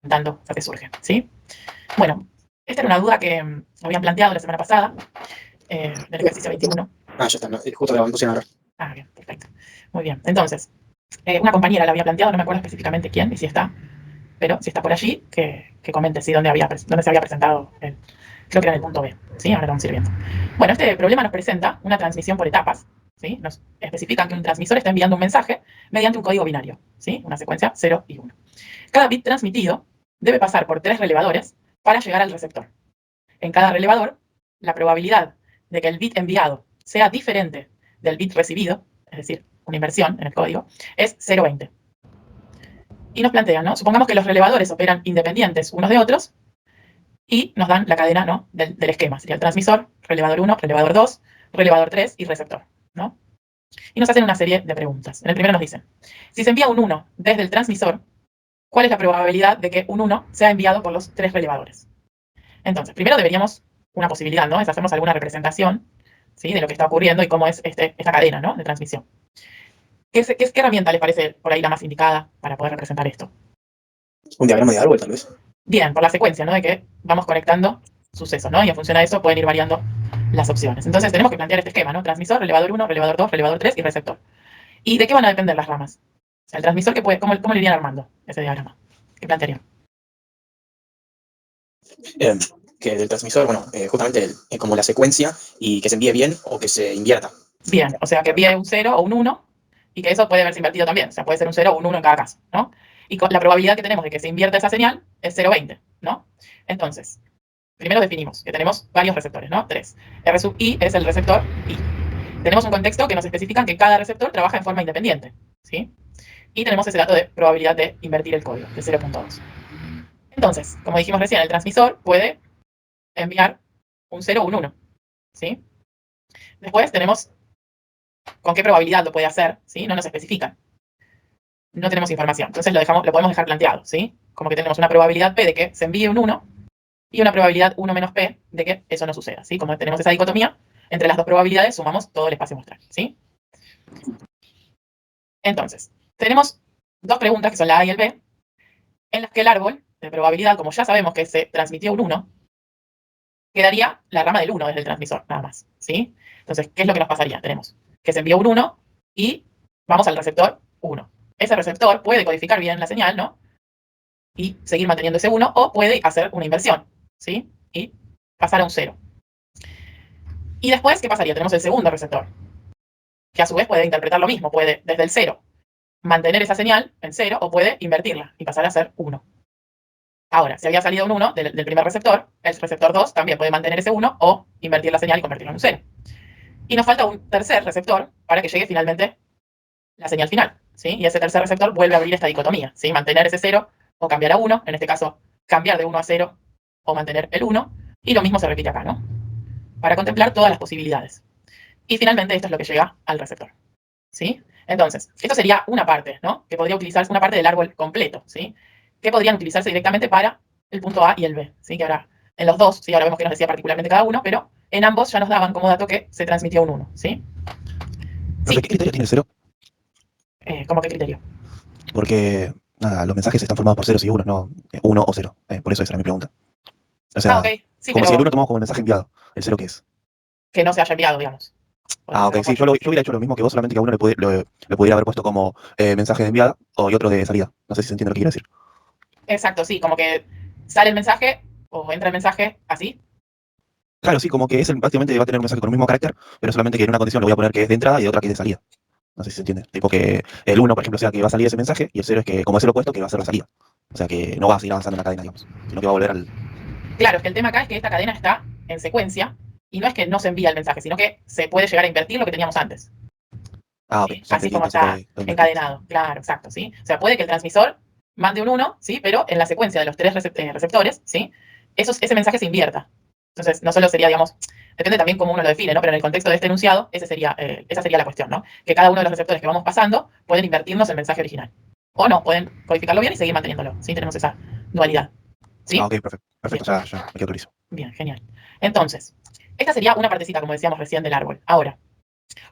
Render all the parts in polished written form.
tanto te surge, ¿sí? Bueno, esta era una duda que habían planteado la semana pasada, del ejercicio 21. Ah, ya está, no, justo la pusieron ahora. Ah, bien, perfecto. Muy bien. Entonces, una compañera la había planteado, no me acuerdo específicamente quién y si está, pero si está por allí, que comente ¿sí? dónde se había presentado creo que era en el punto B, ¿sí? Ahora vamos a ir viendo. Bueno, este problema nos presenta una transmisión por etapas, ¿sí? Nos especifican que un transmisor está enviando un mensaje mediante un código binario, ¿sí? Una secuencia 0 y 1. Cada bit transmitido debe pasar por 3 relevadores para llegar al receptor. En cada relevador, la probabilidad de que el bit enviado sea diferente del bit recibido, es decir, una inversión en el código, es 0,20. Y nos plantean, ¿no? Supongamos que los relevadores operan independientes unos de otros y nos dan la cadena, ¿no? del esquema. Sería el transmisor, relevador 1, relevador 2, relevador 3 y receptor, ¿no? Y nos hacen una serie de preguntas. En el primero nos dicen, si se envía un 1 desde el transmisor, ¿cuál es la probabilidad de que un 1 sea enviado por los 3 relevadores? Entonces, primero deberíamos, una posibilidad, ¿no? Es hacernos alguna representación, ¿sí? De lo que está ocurriendo y cómo es esta cadena, ¿no? De transmisión. ¿Qué herramienta les parece por ahí la más indicada para poder representar esto? Un diagrama de árbol, tal vez. Bien, por la secuencia, ¿no? De que vamos conectando sucesos, ¿no? Y en función a eso pueden ir variando las opciones. Entonces tenemos que plantear este esquema, ¿no? Transmisor, relevador 1, relevador 2, relevador 3 y receptor. ¿Y de qué van a depender las ramas? O sea, el transmisor, ¿cómo lo irían armando ese diagrama? ¿Qué plantearían? Que del transmisor, bueno, justamente como la secuencia y que se envíe bien o que se invierta. Bien, o sea, que envíe un 0 o un 1 y que eso puede verse invertido también. O sea, puede ser un 0 o un 1 en cada caso, ¿no? Y la probabilidad que tenemos de que se invierta esa señal es 0,20, ¿no? Entonces, primero definimos que tenemos varios receptores, ¿no? 3. R sub I es el receptor I. Tenemos un contexto que nos especifica que cada receptor trabaja en forma independiente, ¿sí? Y tenemos ese dato de probabilidad de invertir el código, de 0,2. Entonces, como dijimos recién, el transmisor puede enviar un 0 o un 1, ¿sí? Después tenemos con qué probabilidad lo puede hacer, ¿sí? No nos especifican. No tenemos información. Entonces lo podemos dejar planteado, ¿sí? Como que tenemos una probabilidad P de que se envíe un 1 y una probabilidad 1 menos P de que eso no suceda, ¿sí? Como tenemos esa dicotomía, entre las dos probabilidades sumamos todo el espacio muestral, ¿sí? Entonces, tenemos dos preguntas que son la A y el B, en las que el árbol de probabilidad, como ya sabemos que se transmitió un 1, quedaría la rama del 1 desde el transmisor, nada más, ¿sí? Entonces, ¿qué es lo que nos pasaría? Tenemos que se envió un 1 y vamos al receptor 1. Ese receptor puede codificar bien la señal, ¿no? Y seguir manteniendo ese 1, o puede hacer una inversión, ¿sí? Y pasar a un 0. Y después, ¿qué pasaría? Tenemos el segundo receptor, que a su vez puede interpretar lo mismo, puede desde el 0 mantener esa señal en 0 o puede invertirla y pasar a ser 1. Ahora, si había salido un 1 del primer receptor, el receptor 2 también puede mantener ese 1 o invertir la señal y convertirlo en un 0. Y nos falta un tercer receptor para que llegue finalmente la señal final, ¿sí? Y ese tercer receptor vuelve a abrir esta dicotomía, ¿sí? Mantener ese 0 o cambiar a 1, en este caso cambiar de 1 a 0 o mantener el 1, y lo mismo se repite acá, ¿no? Para contemplar todas las posibilidades. Y finalmente esto es lo que llega al receptor, ¿sí? Entonces, esto sería una parte, ¿no? Que podría utilizarse, una parte del árbol completo, ¿sí? Que podrían utilizarse directamente para el punto A y el B, ¿sí? Que ahora, en los dos, ¿sí? Ahora vemos que nos decía particularmente cada uno, pero en ambos ya nos daban como dato que se transmitió un 1, ¿sí? Profe, ¿qué criterio tiene el cero? ¿Cómo qué criterio? Porque, nada, los mensajes están formados por ceros y unos, no 1 o 0. Por eso esa era mi pregunta. O sea, ok. Sí, como pero si el 1 tomamos como el mensaje enviado. ¿El 0 qué es? que no se haya enviado, digamos. Ok, sí, yo hubiera hecho lo mismo que vos, solamente que a uno le pudiera haber puesto como mensaje de enviada y otro de salida. No sé si se entiende lo que quiero decir. Exacto, sí, como que sale el mensaje o entra el mensaje así. Claro, sí, como que prácticamente va a tener un mensaje con el mismo carácter, pero solamente que en una condición le voy a poner que es de entrada y de otra que es de salida. No sé si se entiende. Tipo que el 1, por ejemplo, sea que va a salir ese mensaje y el 0 es que, como es el opuesto, que va a ser la salida. O sea que no va a seguir avanzando en la cadena, digamos, sino que va a volver al... Claro, es que el tema acá es que esta cadena está en secuencia y no es que no se envía el mensaje, sino que se puede llegar a invertir lo que teníamos antes. Ah, ok, ¿Sí? ya Así entendí como entonces lo está de invertir. encadenado. Claro, exacto, ¿sí? O sea, puede que el transmisor mande un 1, ¿sí? Pero en la secuencia de los tres receptores, ¿sí? Ese mensaje se invierta. Entonces, no solo sería, digamos, depende también cómo uno lo define, ¿no? Pero en el contexto de este enunciado, esa sería la cuestión, ¿no? Que cada uno de los receptores que vamos pasando pueden invertirnos el mensaje original. O no, pueden codificarlo bien y seguir manteniéndolo, ¿sí? Tenemos esa dualidad. Ah, ¿Sí? ok, perfecto, ya me quedo clarísimo. Bien, genial. Entonces, esta sería una partecita, como decíamos recién, del árbol. Ahora,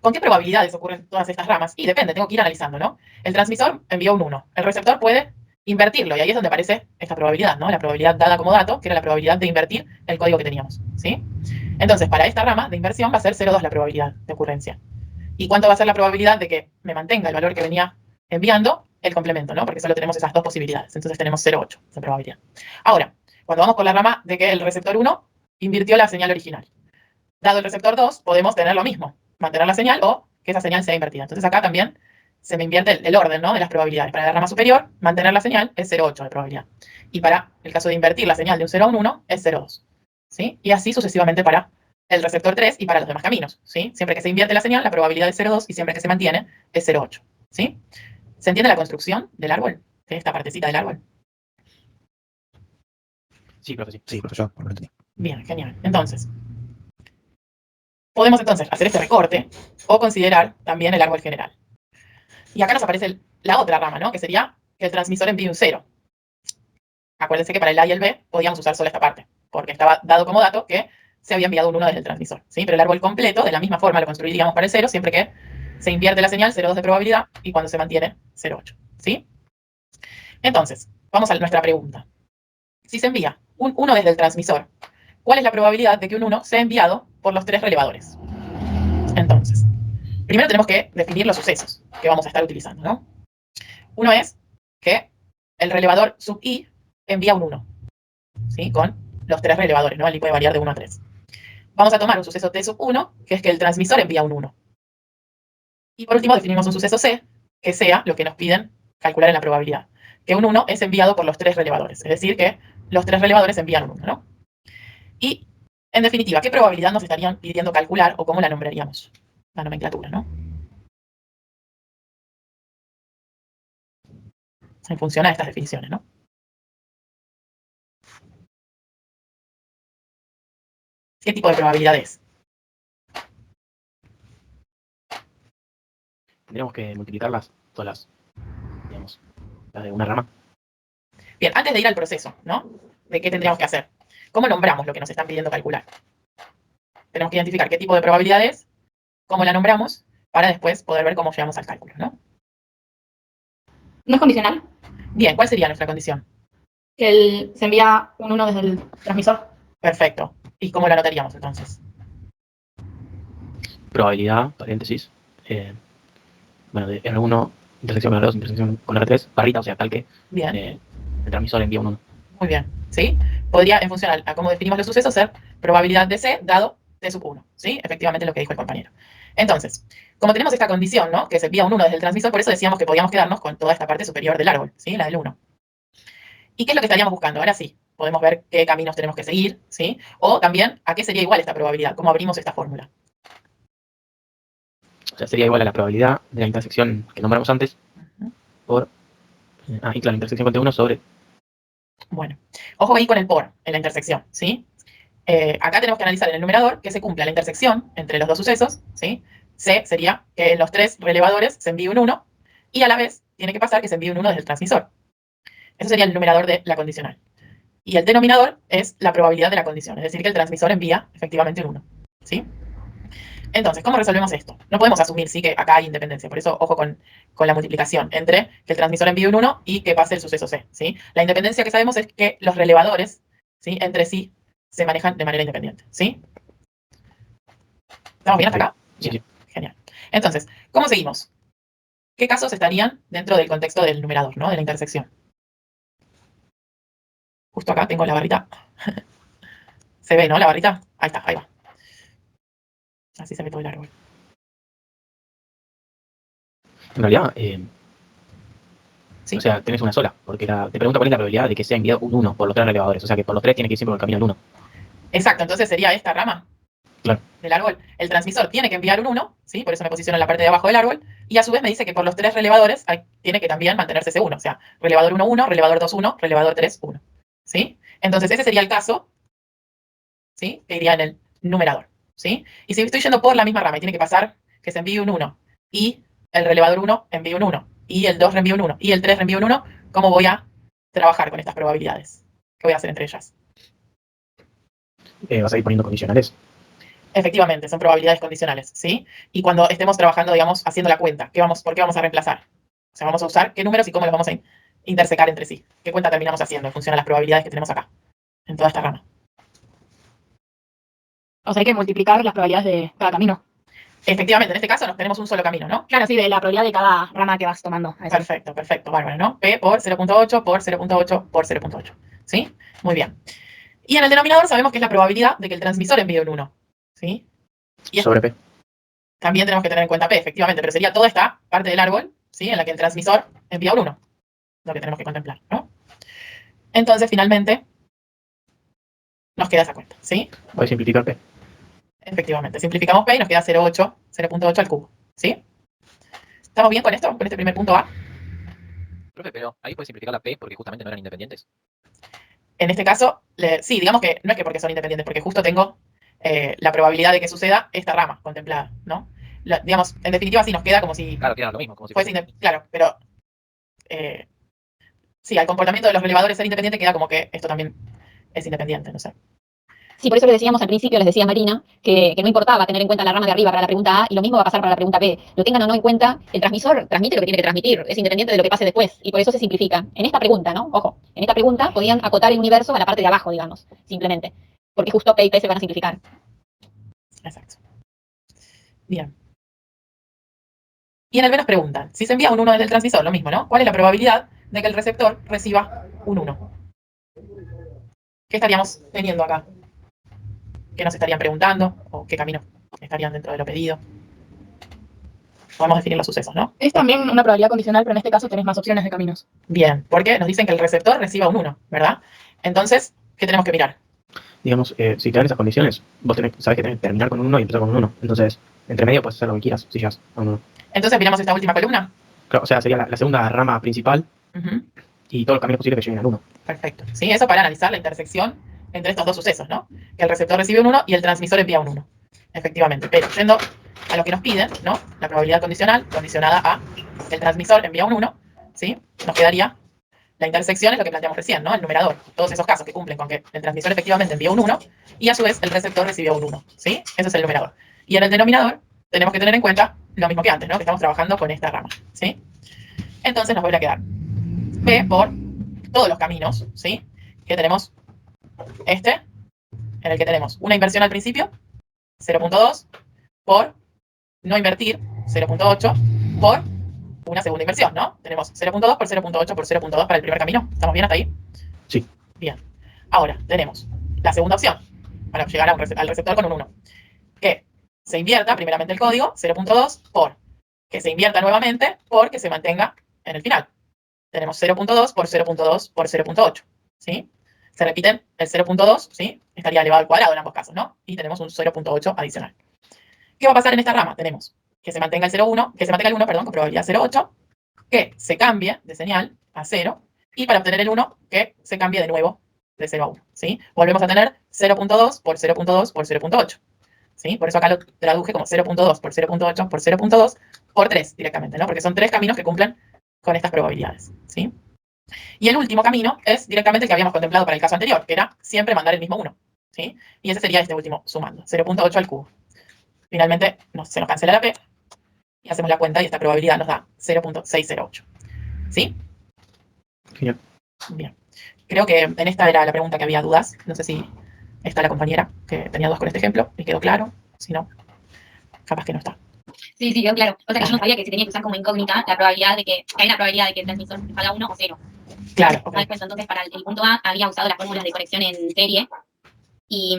¿con qué probabilidades ocurren todas estas ramas? Y depende, tengo que ir analizando, ¿no? El transmisor envió un 1. El receptor puede invertirlo, y ahí es donde aparece esta probabilidad, ¿no? La probabilidad dada como dato, que era la probabilidad de invertir el código que teníamos, ¿sí? Entonces, para esta rama de inversión va a ser 0,2 la probabilidad de ocurrencia. ¿Y cuánto va a ser la probabilidad de que me mantenga el valor que venía enviando? El complemento, ¿no? Porque solo tenemos esas dos posibilidades. Entonces tenemos 0,8 de probabilidad. Ahora, cuando vamos por la rama de que el receptor 1 invirtió la señal original. Dado el receptor 2, podemos tener lo mismo, mantener la señal o que esa señal sea invertida. Entonces acá también se me invierte el orden, ¿no? De las probabilidades. Para la rama superior, mantener la señal es 0,8 de probabilidad. Y para el caso de invertir la señal de un 0 a un 1 es 0,2. ¿Sí? Y así sucesivamente para el receptor 3 y para los demás caminos. ¿Sí? Siempre que se invierte la señal, la probabilidad es 0,2 y siempre que se mantiene es 0,8. ¿Sí? ¿Se entiende la construcción del árbol? De esta partecita del árbol. Sí, profe, sí. Sí, profe, yo por lo entendí. Bien, genial. Entonces, podemos entonces hacer este recorte o considerar también el árbol general. Y acá nos aparece la otra rama, ¿no? Que sería que el transmisor envíe un 0. Acuérdense que para el A y el B podíamos usar solo esta parte, porque estaba dado como dato que se había enviado un 1 desde el transmisor, ¿sí? Pero el árbol completo, de la misma forma, lo construiríamos para el 0, siempre que se invierte la señal, 0,2 de probabilidad, y cuando se mantiene, 0,8, ¿sí? Entonces, vamos a nuestra pregunta. Si se envía un 1 desde el transmisor, ¿cuál es la probabilidad de que un 1 sea enviado por los 3 relevadores? Entonces, primero tenemos que definir los sucesos que vamos a estar utilizando, ¿no? Uno es que el relevador sub i envía un 1, ¿sí? Con los 3 relevadores, ¿no? El i puede variar de 1 a 3. Vamos a tomar un suceso t sub 1, que es que el transmisor envía un 1. Y por último definimos un suceso c, que sea lo que nos piden calcular en la probabilidad, que un 1 es enviado por los 3 relevadores, es decir, que los 3 relevadores envían un 1, ¿no? Y, en definitiva, ¿qué probabilidad nos estarían pidiendo calcular o cómo la nombraríamos? La nomenclatura, ¿no? En función a estas definiciones, ¿no? ¿Qué tipo de probabilidad es? Tendríamos que multiplicarlas todas digamos, las de una rama. Bien, antes de ir al proceso, ¿no? ¿De qué tendríamos que hacer? ¿Cómo nombramos lo que nos están pidiendo calcular? Tenemos que identificar qué tipo de probabilidad es, cómo la nombramos, para después poder ver cómo llegamos al cálculo, ¿no? ¿No es condicional? Bien, ¿cuál sería nuestra condición? Que se envía un 1 desde el transmisor. Perfecto. ¿Y cómo lo anotaríamos entonces? Probabilidad, paréntesis, bueno, de R1, intersección con R2, intersección con R3, barrita, o sea, tal que Bien, el transmisor envía un 1. muy bien. ¿Sí? Podría, en función a cómo definimos los sucesos, ser probabilidad de C dado T sub 1. ¿Sí? Efectivamente lo que dijo el compañero. Entonces, como tenemos esta condición, ¿no? Que se envía un 1 desde el transmisor, por eso decíamos que podíamos quedarnos con toda esta parte superior del árbol, ¿sí? La del 1. ¿Y qué es lo que estaríamos buscando? Ahora sí, podemos ver qué caminos tenemos que seguir, ¿sí? O también a qué sería igual esta probabilidad, cómo abrimos esta fórmula. O sea, sería igual a la probabilidad de la intersección que nombramos antes Ujú. por, y claro, intersección con T1 sobre. Bueno, ojo ahí con el por en la intersección, ¿sí? Acá tenemos que analizar en el numerador que se cumpla la intersección entre los dos sucesos, ¿sí? C sería que en los 3 relevadores se envíe un 1 y a la vez tiene que pasar que se envíe un 1 desde el transmisor. Eso sería el numerador de la condicional. Y el denominador es la probabilidad de la condición, es decir, que el transmisor envía efectivamente un 1, ¿sí? Entonces, ¿cómo resolvemos esto? No podemos asumir, sí, que acá hay independencia, por eso ojo con la multiplicación entre que el transmisor envíe un 1 y que pase el suceso C, ¿sí? La independencia que sabemos es que los relevadores, ¿sí? Entre sí se manejan de manera independiente, ¿sí? ¿Estamos bien hasta acá? Sí, Bien, genial. Entonces, ¿cómo seguimos? ¿Qué casos estarían dentro del contexto del numerador, ¿no? De la intersección. Justo acá tengo la barrita. ¿Se ve, no? La barrita. Ahí está, ahí va. Así se ve todo el árbol. En realidad, ¿Sí? o sea, tenés una sola, porque te pregunta cuál es la probabilidad de que sea enviado un 1 por los 3 relevadores. O sea, que por los 3 tiene que ir siempre por el camino del 1. Exacto, entonces sería esta rama. Claro. Del árbol. El transmisor tiene que enviar un 1, ¿sí? Por eso me posiciono en la parte de abajo del árbol, y a su vez me dice que por los 3 relevadores tiene que también mantenerse ese 1, o sea, relevador 1, 1, relevador 2, 1, relevador 3, 1, ¿sí? Entonces ese sería el caso, ¿sí? Que iría en el numerador, ¿sí? Y si estoy yendo por la misma rama y tiene que pasar que se envíe un 1, y el relevador 1 envíe un 1, y el 2 reenvíe un 1, y el 3 reenvíe un 1, ¿cómo voy a trabajar con estas probabilidades? ¿Qué voy a hacer entre ellas? Vas a ir poniendo condicionales. Efectivamente, son probabilidades condicionales, ¿sí? Y cuando estemos trabajando, digamos, haciendo la cuenta, ¿por qué vamos a reemplazar? O sea, vamos a usar qué números y cómo los vamos a intersecar entre sí. ¿Qué cuenta terminamos haciendo en función a las probabilidades que tenemos acá, en toda esta rama? O sea, hay que multiplicar las probabilidades de cada camino. Efectivamente, en este caso nos tenemos un solo camino, ¿no? Claro, sí, de la probabilidad de cada rama que vas tomando. A eso. Perfecto, perfecto, bárbaro, ¿no? P por 0.8 por 0.8 por 0.8. ¿Sí? Muy bien. Y en el denominador sabemos que es la probabilidad de que el transmisor envíe un 1. ¿Sí? Y Sobre P. también tenemos que tener en cuenta P, efectivamente, pero sería toda esta parte del árbol, ¿sí? En la que el transmisor envía un 1. Lo que tenemos que contemplar, ¿no? Entonces, finalmente, nos queda esa cuenta, ¿sí? Voy a simplificar P. Efectivamente, simplificamos P y nos queda 0.8 al cubo, ¿sí? ¿Estamos bien con esto? ¿Con este primer punto A? Profe, pero ahí puedes simplificar la P porque justamente no eran independientes. En este caso, sí, digamos que no es que porque son independientes, porque justo tengo la probabilidad de que suceda esta rama contemplada, ¿no? Digamos, en definitiva, sí nos queda como si Claro, que era lo mismo, como si fuese fuese. claro, pero sí, al comportamiento de los relevadores ser independiente queda como que esto también es independiente, no sé. Sí, por eso les decíamos al principio, les decía Marina, que no importaba tener en cuenta la rama de arriba para la pregunta A, y lo mismo va a pasar para la pregunta B. Lo tengan o no en cuenta, el transmisor transmite lo que tiene que transmitir, es independiente de lo que pase después, y por eso se simplifica. En esta pregunta, ¿no? Ojo, en esta pregunta podían acotar el universo a la parte de abajo, digamos, simplemente, porque justo P y P se van a simplificar. Exacto. Bien. Y en el B nos preguntan, si se envía un 1 desde el transmisor, lo mismo, ¿no? ¿Cuál es la probabilidad de que el receptor reciba un 1? ¿Qué estaríamos teniendo acá? ¿Qué nos estarían preguntando? ¿O qué caminos estarían dentro de lo pedido? Podemos definir los sucesos, ¿no? Es también una probabilidad condicional, pero en este caso tenés más opciones de caminos. Bien, porque nos dicen que el receptor reciba un 1, ¿verdad? Entonces, ¿qué tenemos que mirar? Digamos, si te dan esas condiciones, vos sabés que tenés que terminar con un 1 y empezar con un 1. Entonces, entre medio puedes hacer lo que quieras si llegas a un 1. Entonces miramos esta última columna. Claro, o sea, sería la segunda rama principal Ujú, y todos los caminos posibles que lleguen al 1. perfecto. ¿Sí? Eso para analizar la intersección entre estos dos sucesos, ¿no? Que el receptor recibe un 1 y el transmisor envía un 1. Efectivamente. Pero yendo a lo que nos piden, ¿no? La probabilidad condicional, condicionada a el transmisor envía un 1, ¿sí? Nos quedaría la intersección, es lo que planteamos recién, ¿no? El numerador. Todos esos casos que cumplen con que el transmisor efectivamente envía un 1 y a su vez el receptor recibió un 1, ¿sí? Ese es el numerador. Y en el denominador tenemos que tener en cuenta lo mismo que antes, ¿no? Que estamos trabajando con esta rama, ¿sí? Entonces nos vuelve a quedar P por todos los caminos, ¿sí? Que tenemos este, en el que tenemos una inversión al principio, 0.2, por no invertir, 0.8, por una segunda inversión, ¿no? Tenemos 0.2 por 0.8 por 0.2 para el primer camino. ¿Estamos bien hasta ahí? Sí. Bien. Ahora, tenemos la segunda opción, para llegar al receptor con un 1, que se invierta primeramente el código, 0.2, por que se invierta nuevamente, por que se mantenga en el final. Tenemos 0.2 por 0.2 por 0.8, ¿sí? Se repiten el 0.2, ¿sí? Estaría elevado al cuadrado en ambos casos, ¿no? Y tenemos un 0.8 adicional. ¿Qué va a pasar en esta rama? Tenemos que se mantenga el 0.1, que se mantenga el 1, perdón, con probabilidad 0.8, que se cambie de señal a 0, y para obtener el 1, que se cambie de nuevo de 0 a 1, ¿sí? Volvemos a tener 0.2 por 0.2 por 0.8, ¿sí? Por eso acá lo traduje como 0.2 por 0.8 por 0.2 por 3 directamente, ¿no? Porque son 3 caminos que cumplen con estas probabilidades, ¿sí? Y el último camino es directamente el que habíamos contemplado para el caso anterior, que era siempre mandar el mismo 1, ¿sí? Y ese sería este último sumando, 0.8 al cubo. Finalmente se nos cancela la P y hacemos la cuenta y esta probabilidad nos da 0.608, ¿sí? Genial. Bien. Creo que en esta era la pregunta que había dudas. No sé si está la compañera que tenía dudas con este ejemplo y quedó claro. Si no, capaz que no está. Sí, sí, quedó claro. O sea que yo no sabía que se tenía que usar como incógnita la probabilidad de que hay una probabilidad de que el transmisor haga 1 o 0. Claro, No ok. después, entonces para el punto A había usado las fórmulas de conexión en serie y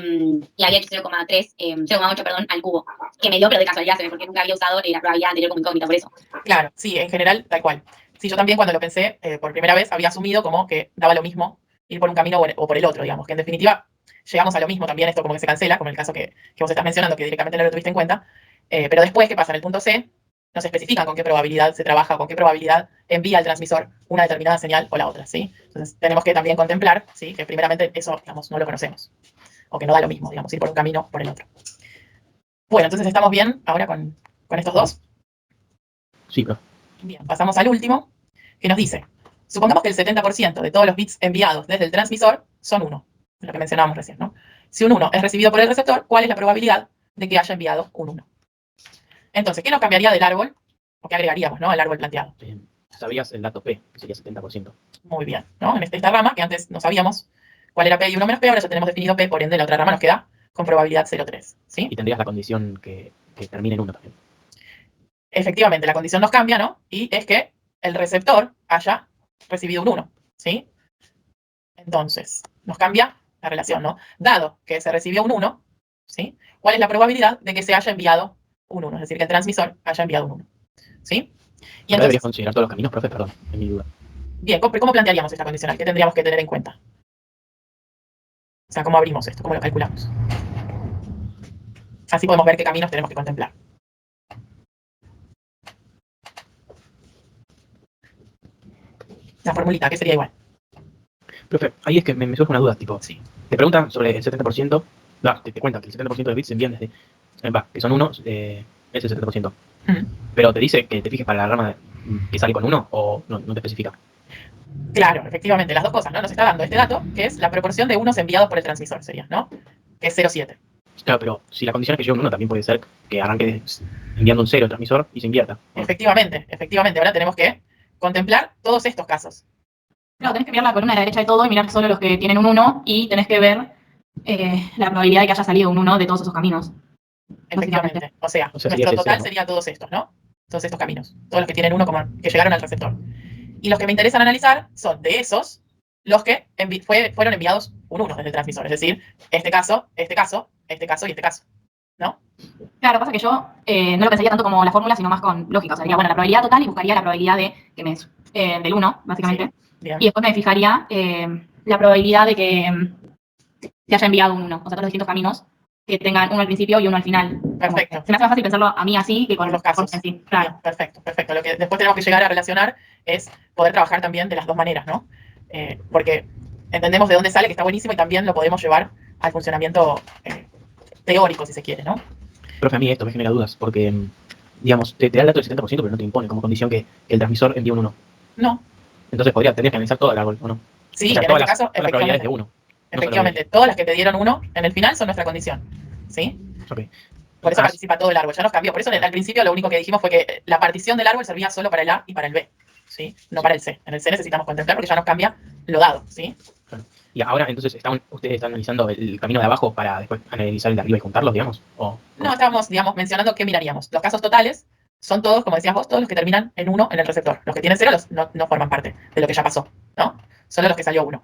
había hecho 0,8, perdón, al cubo. Que me dio, pero de casualidad, porque nunca había usado la probabilidad anterior como incógnita, por eso. Claro, sí, en general, tal cual. Sí, yo también cuando lo pensé por primera vez había asumido como que daba lo mismo ir por un camino o por el otro, digamos, que en definitiva llegamos a lo mismo también, esto como que se cancela, como el caso que vos estás mencionando, que directamente no lo tuviste en cuenta, pero después, ¿qué pasa? En el punto C, nos especifican con qué probabilidad se trabaja, con qué probabilidad envía al transmisor una determinada señal o la otra, ¿sí? Entonces tenemos que también contemplar, ¿sí? Que primeramente eso, digamos, no lo conocemos, o que no da lo mismo, digamos, ir por un camino o por el otro. Bueno, entonces estamos bien ahora con estos dos. Sí, profe. Bien, pasamos al último, que nos dice, supongamos que el 70% de todos los bits enviados desde el transmisor son 1, lo que mencionábamos recién, ¿no? Si un 1 es recibido por el receptor, ¿cuál es la probabilidad de que haya enviado un 1? Entonces, ¿qué nos cambiaría del árbol? ¿O qué agregaríamos, ¿no? Al árbol planteado? sabrías el dato P, que sería 70%. Muy bien, ¿no? En esta rama, que antes no sabíamos cuál era P y 1 menos P, ahora ya tenemos definido P, por ende la otra rama nos queda con probabilidad 0,3, ¿sí? Y tendrías la condición que termine en 1 también. Efectivamente, la condición nos cambia, ¿no? Y es que el receptor haya recibido un 1, ¿sí? Entonces, nos cambia la relación, ¿no? Dado que se recibió un 1, ¿sí? ¿Cuál es la probabilidad de que se haya enviado un 1? Es decir, que el transmisor haya enviado un 1, ¿sí? Y Ahora entonces, deberías considerar todos los caminos, profe, perdón, en mi duda. bien, ¿cómo plantearíamos esta condicional? ¿Qué tendríamos que tener en cuenta? O sea, ¿cómo abrimos esto? ¿Cómo lo calculamos? Así podemos ver qué caminos tenemos que contemplar. La formulita, ¿qué sería igual? Profe, ahí es que me surge una duda, tipo, Sí. te preguntan sobre el 70%, te cuentan que el 70% de bits se envían desde, que son 1, es el 70%. Mm. Pero te dice que te fijes para la rama que sale con 1 o no te especifica. Claro, efectivamente, las dos cosas, ¿no? Nos está dando este dato, que es la proporción de unos enviados por el transmisor, sería, ¿no? Que es 0,7. Claro, pero si la condición es que llegue un 1, también puede ser que arranque enviando un 0 el transmisor y se invierta. Efectivamente. Ahora tenemos que contemplar todos estos casos. Claro, tenés que mirar la columna de la derecha de todo y mirar solo los que tienen un 1 y tenés que ver la probabilidad de que haya salido un 1 de todos esos caminos. Efectivamente. O sea, sería nuestro ese total cero, ¿no? sería todos estos, ¿no? Todos estos caminos. Todos los que tienen uno como que llegaron al receptor. Y los que me interesan analizar son de esos los que fueron enviados un 1 desde el transmisor. Es decir, este caso, este caso, este caso y este caso. ¿No? Claro, pasa que yo no lo pensaría tanto como la fórmula, sino más con lógica. O sea, diría, bueno, la probabilidad total y buscaría la probabilidad de que del 1, básicamente. Sí. Bien. Y después me fijaría la probabilidad de que se haya enviado un 1. O sea, todos los distintos caminos que tengan uno al principio y uno al final. Perfecto. Se me hace más fácil pensarlo a mí así que con Los casos. en sí. Bien, Claro. perfecto. Lo que después tenemos que llegar a relacionar es poder trabajar también de las dos maneras, ¿no? Porque entendemos de dónde sale, que está buenísimo, y también lo podemos llevar al funcionamiento teórico, si se quiere, ¿no? Profe, a mí esto me genera dudas, porque, digamos, te da el dato del 70%, pero no te impone como condición que el transmisor envíe un 1. No. Entonces tendrías que analizar todo el árbol, ¿o no? Sí, O sea, en todas este caso, las probabilidades de 1. efectivamente, todas las que te dieron 1 en el final son nuestra condición. ¿Sí? Okay. Por eso participa todo el árbol, ya nos cambió. Por eso al principio lo único que dijimos fue que la partición del árbol servía solo para el A y para el B, ¿sí? No para el C. En el C necesitamos contemplar porque ya nos cambia lo dado, ¿sí? Y ahora, entonces, ¿ustedes están analizando el camino de abajo para después analizar el de arriba y juntarlos, digamos? No, estábamos, digamos, mencionando qué miraríamos. Los casos totales son todos, como decías vos, todos los que terminan en 1 en el receptor. Los que tienen 0 no forman parte de lo que ya pasó, ¿no? Solo los que salió 1.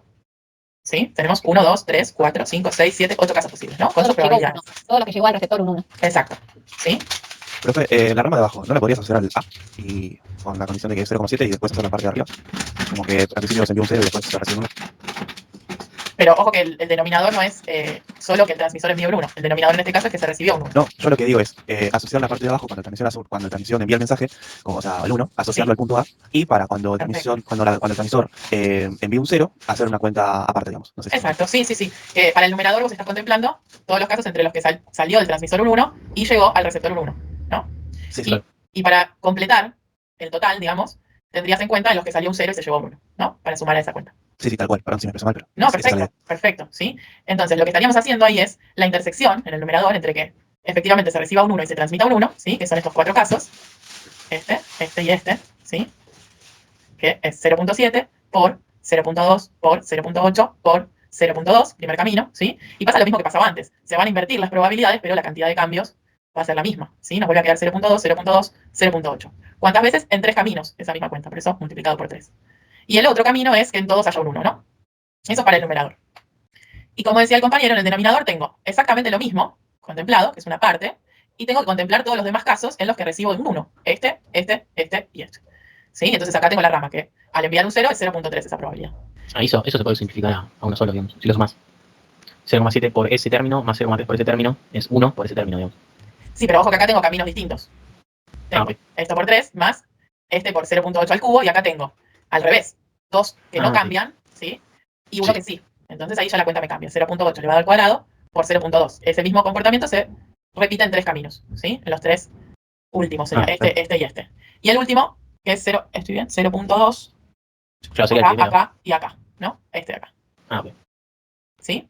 ¿Sí? Tenemos 1, 2, 3, 4, 5, 6, 7, 8 casos posibles, ¿no? Con sus probabilidades. Todo lo que llegó al receptor un 1. Exacto. ¿Sí? Profe, la rama de abajo, ¿no la podrías hacer al A? Y con la condición de que es 0,7 y después hacer la parte de arriba. Como que al principio se envió un 0 y después se recibe un 1. Pero ojo que el denominador no es solo que el transmisor envíe un 1. El denominador en este caso es que se recibió un 1. No, yo lo que digo es asociar la parte de abajo cuando el transmisión envía el mensaje, como, o sea, el 1, asociarlo al punto A, y para cuando el transmisor, cuando el transmisor envíe un 0, hacer una cuenta aparte, digamos. No sé si Exacto, sí. Para el numerador vos estás contemplando todos los casos entre los que salió del transmisor un 1 y llegó al receptor un 1, ¿no? sí, claro. Y para completar el total, digamos, tendrías en cuenta en los que salió un 0 y se llevó un 1, ¿no? Para sumar a esa cuenta. Sí, tal cual. Perdón si me expreso mal, pero... No, sí, perfecto, ¿sí? Entonces, lo que estaríamos haciendo ahí es la intersección en el numerador entre que efectivamente se reciba un 1 y se transmita un 1, ¿sí? Que son estos 4 casos, este y este, ¿sí? Que es 0.7 por 0.2 por 0.8 por 0.2, primer camino, ¿sí? Y pasa lo mismo que pasaba antes. Se van a invertir las probabilidades, pero la cantidad de cambios va a ser la misma, ¿sí? Nos vuelve a quedar 0.2, 0.2, 0.8. ¿Cuántas veces? En 3 caminos, esa misma cuenta, por eso multiplicado por 3. Y el otro camino es que en todos haya un 1, ¿no? Eso para el numerador. Y como decía el compañero, en el denominador tengo exactamente lo mismo, contemplado, que es una parte, y tengo que contemplar todos los demás casos en los que recibo un 1. Este y este. ¿Sí? Entonces acá tengo la rama, que al enviar un 0 es 0.3 esa probabilidad. Eso se puede simplificar a uno solo, digamos. Si lo sumas 0,7 por ese término más 0,3 por ese término es 1 por ese término, digamos. Sí, pero ojo que acá tengo caminos distintos. Tengo Ok. esto por 3 más este por 0.8 al cubo, y acá tengo al revés, 2 que no cambian, ¿sí? Y uno que sí. Entonces ahí ya la cuenta me cambia. 0.8 elevado al cuadrado por 0.2. Ese mismo comportamiento se repite en 3 caminos, ¿sí? En los 3 últimos sería este y este. Y el último, que es 0, ¿estoy bien? 0.2, acá y acá, ¿no? Este de acá. Ok. ¿Sí?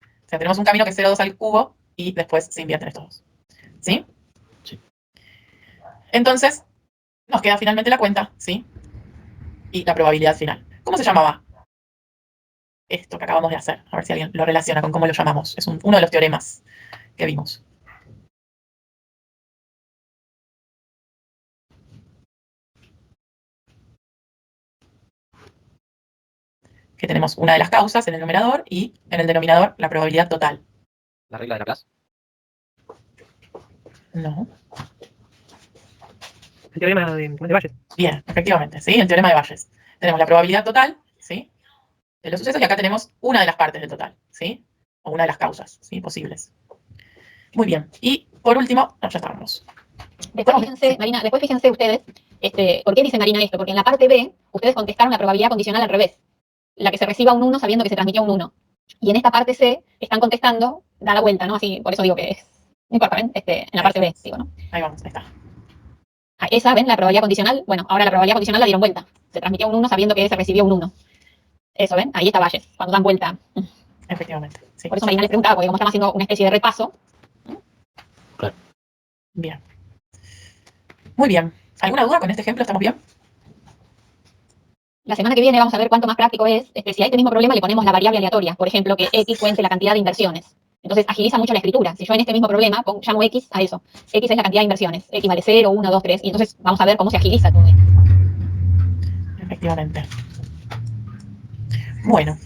O sea, tenemos un camino que es 0,2 al cubo y después se invierten estos dos. ¿Sí? Sí. Entonces, nos queda finalmente la cuenta, ¿sí? y la probabilidad final. ¿Cómo se llamaba esto que acabamos de hacer? A ver si alguien lo relaciona con cómo lo llamamos. Es uno de los teoremas que vimos. Que tenemos una de las causas en el numerador y en el denominador la probabilidad total. La regla de Laplace. No. El teorema de Bayes. Bien, efectivamente, ¿sí? El teorema de Bayes. Tenemos la probabilidad total, ¿sí? De los sucesos y acá tenemos una de las partes del total, ¿sí? O una de las causas, ¿sí? Posibles. Muy bien. Y por último, no, ya estábamos. Después fíjense, Marina, después fíjense ustedes, ¿por qué dice Marina esto? Porque en la parte B, ustedes contestaron la probabilidad condicional al revés. La que se reciba un 1 sabiendo que se transmitió un 1. Y en esta parte C están contestando, da la vuelta, ¿no? Así, por eso digo que es, no importa, ¿ven? En la parte B, digo, ¿no? Ahí vamos, ahí está. Esa, ¿ven? La probabilidad condicional, bueno, ahora la probabilidad condicional la dieron vuelta. Se transmitió un 1 sabiendo que se recibió un 1. Eso, ¿ven? Ahí está Bayes, cuando dan vuelta. Efectivamente. Sí. Por eso Marina les preguntaba, porque como estamos haciendo una especie de repaso. Bien. Muy bien. ¿Alguna duda con este ejemplo? ¿Estamos bien? La semana que viene vamos a ver cuánto más práctico es. Si a este mismo problema le ponemos la variable aleatoria, por ejemplo, que X cuente la cantidad de inversiones. Entonces agiliza mucho la escritura. Si yo en este mismo problema llamo X a eso. X es la cantidad de inversiones. X vale 0, 1, 2, 3. Y entonces vamos a ver cómo se agiliza todo esto. Efectivamente. Bueno.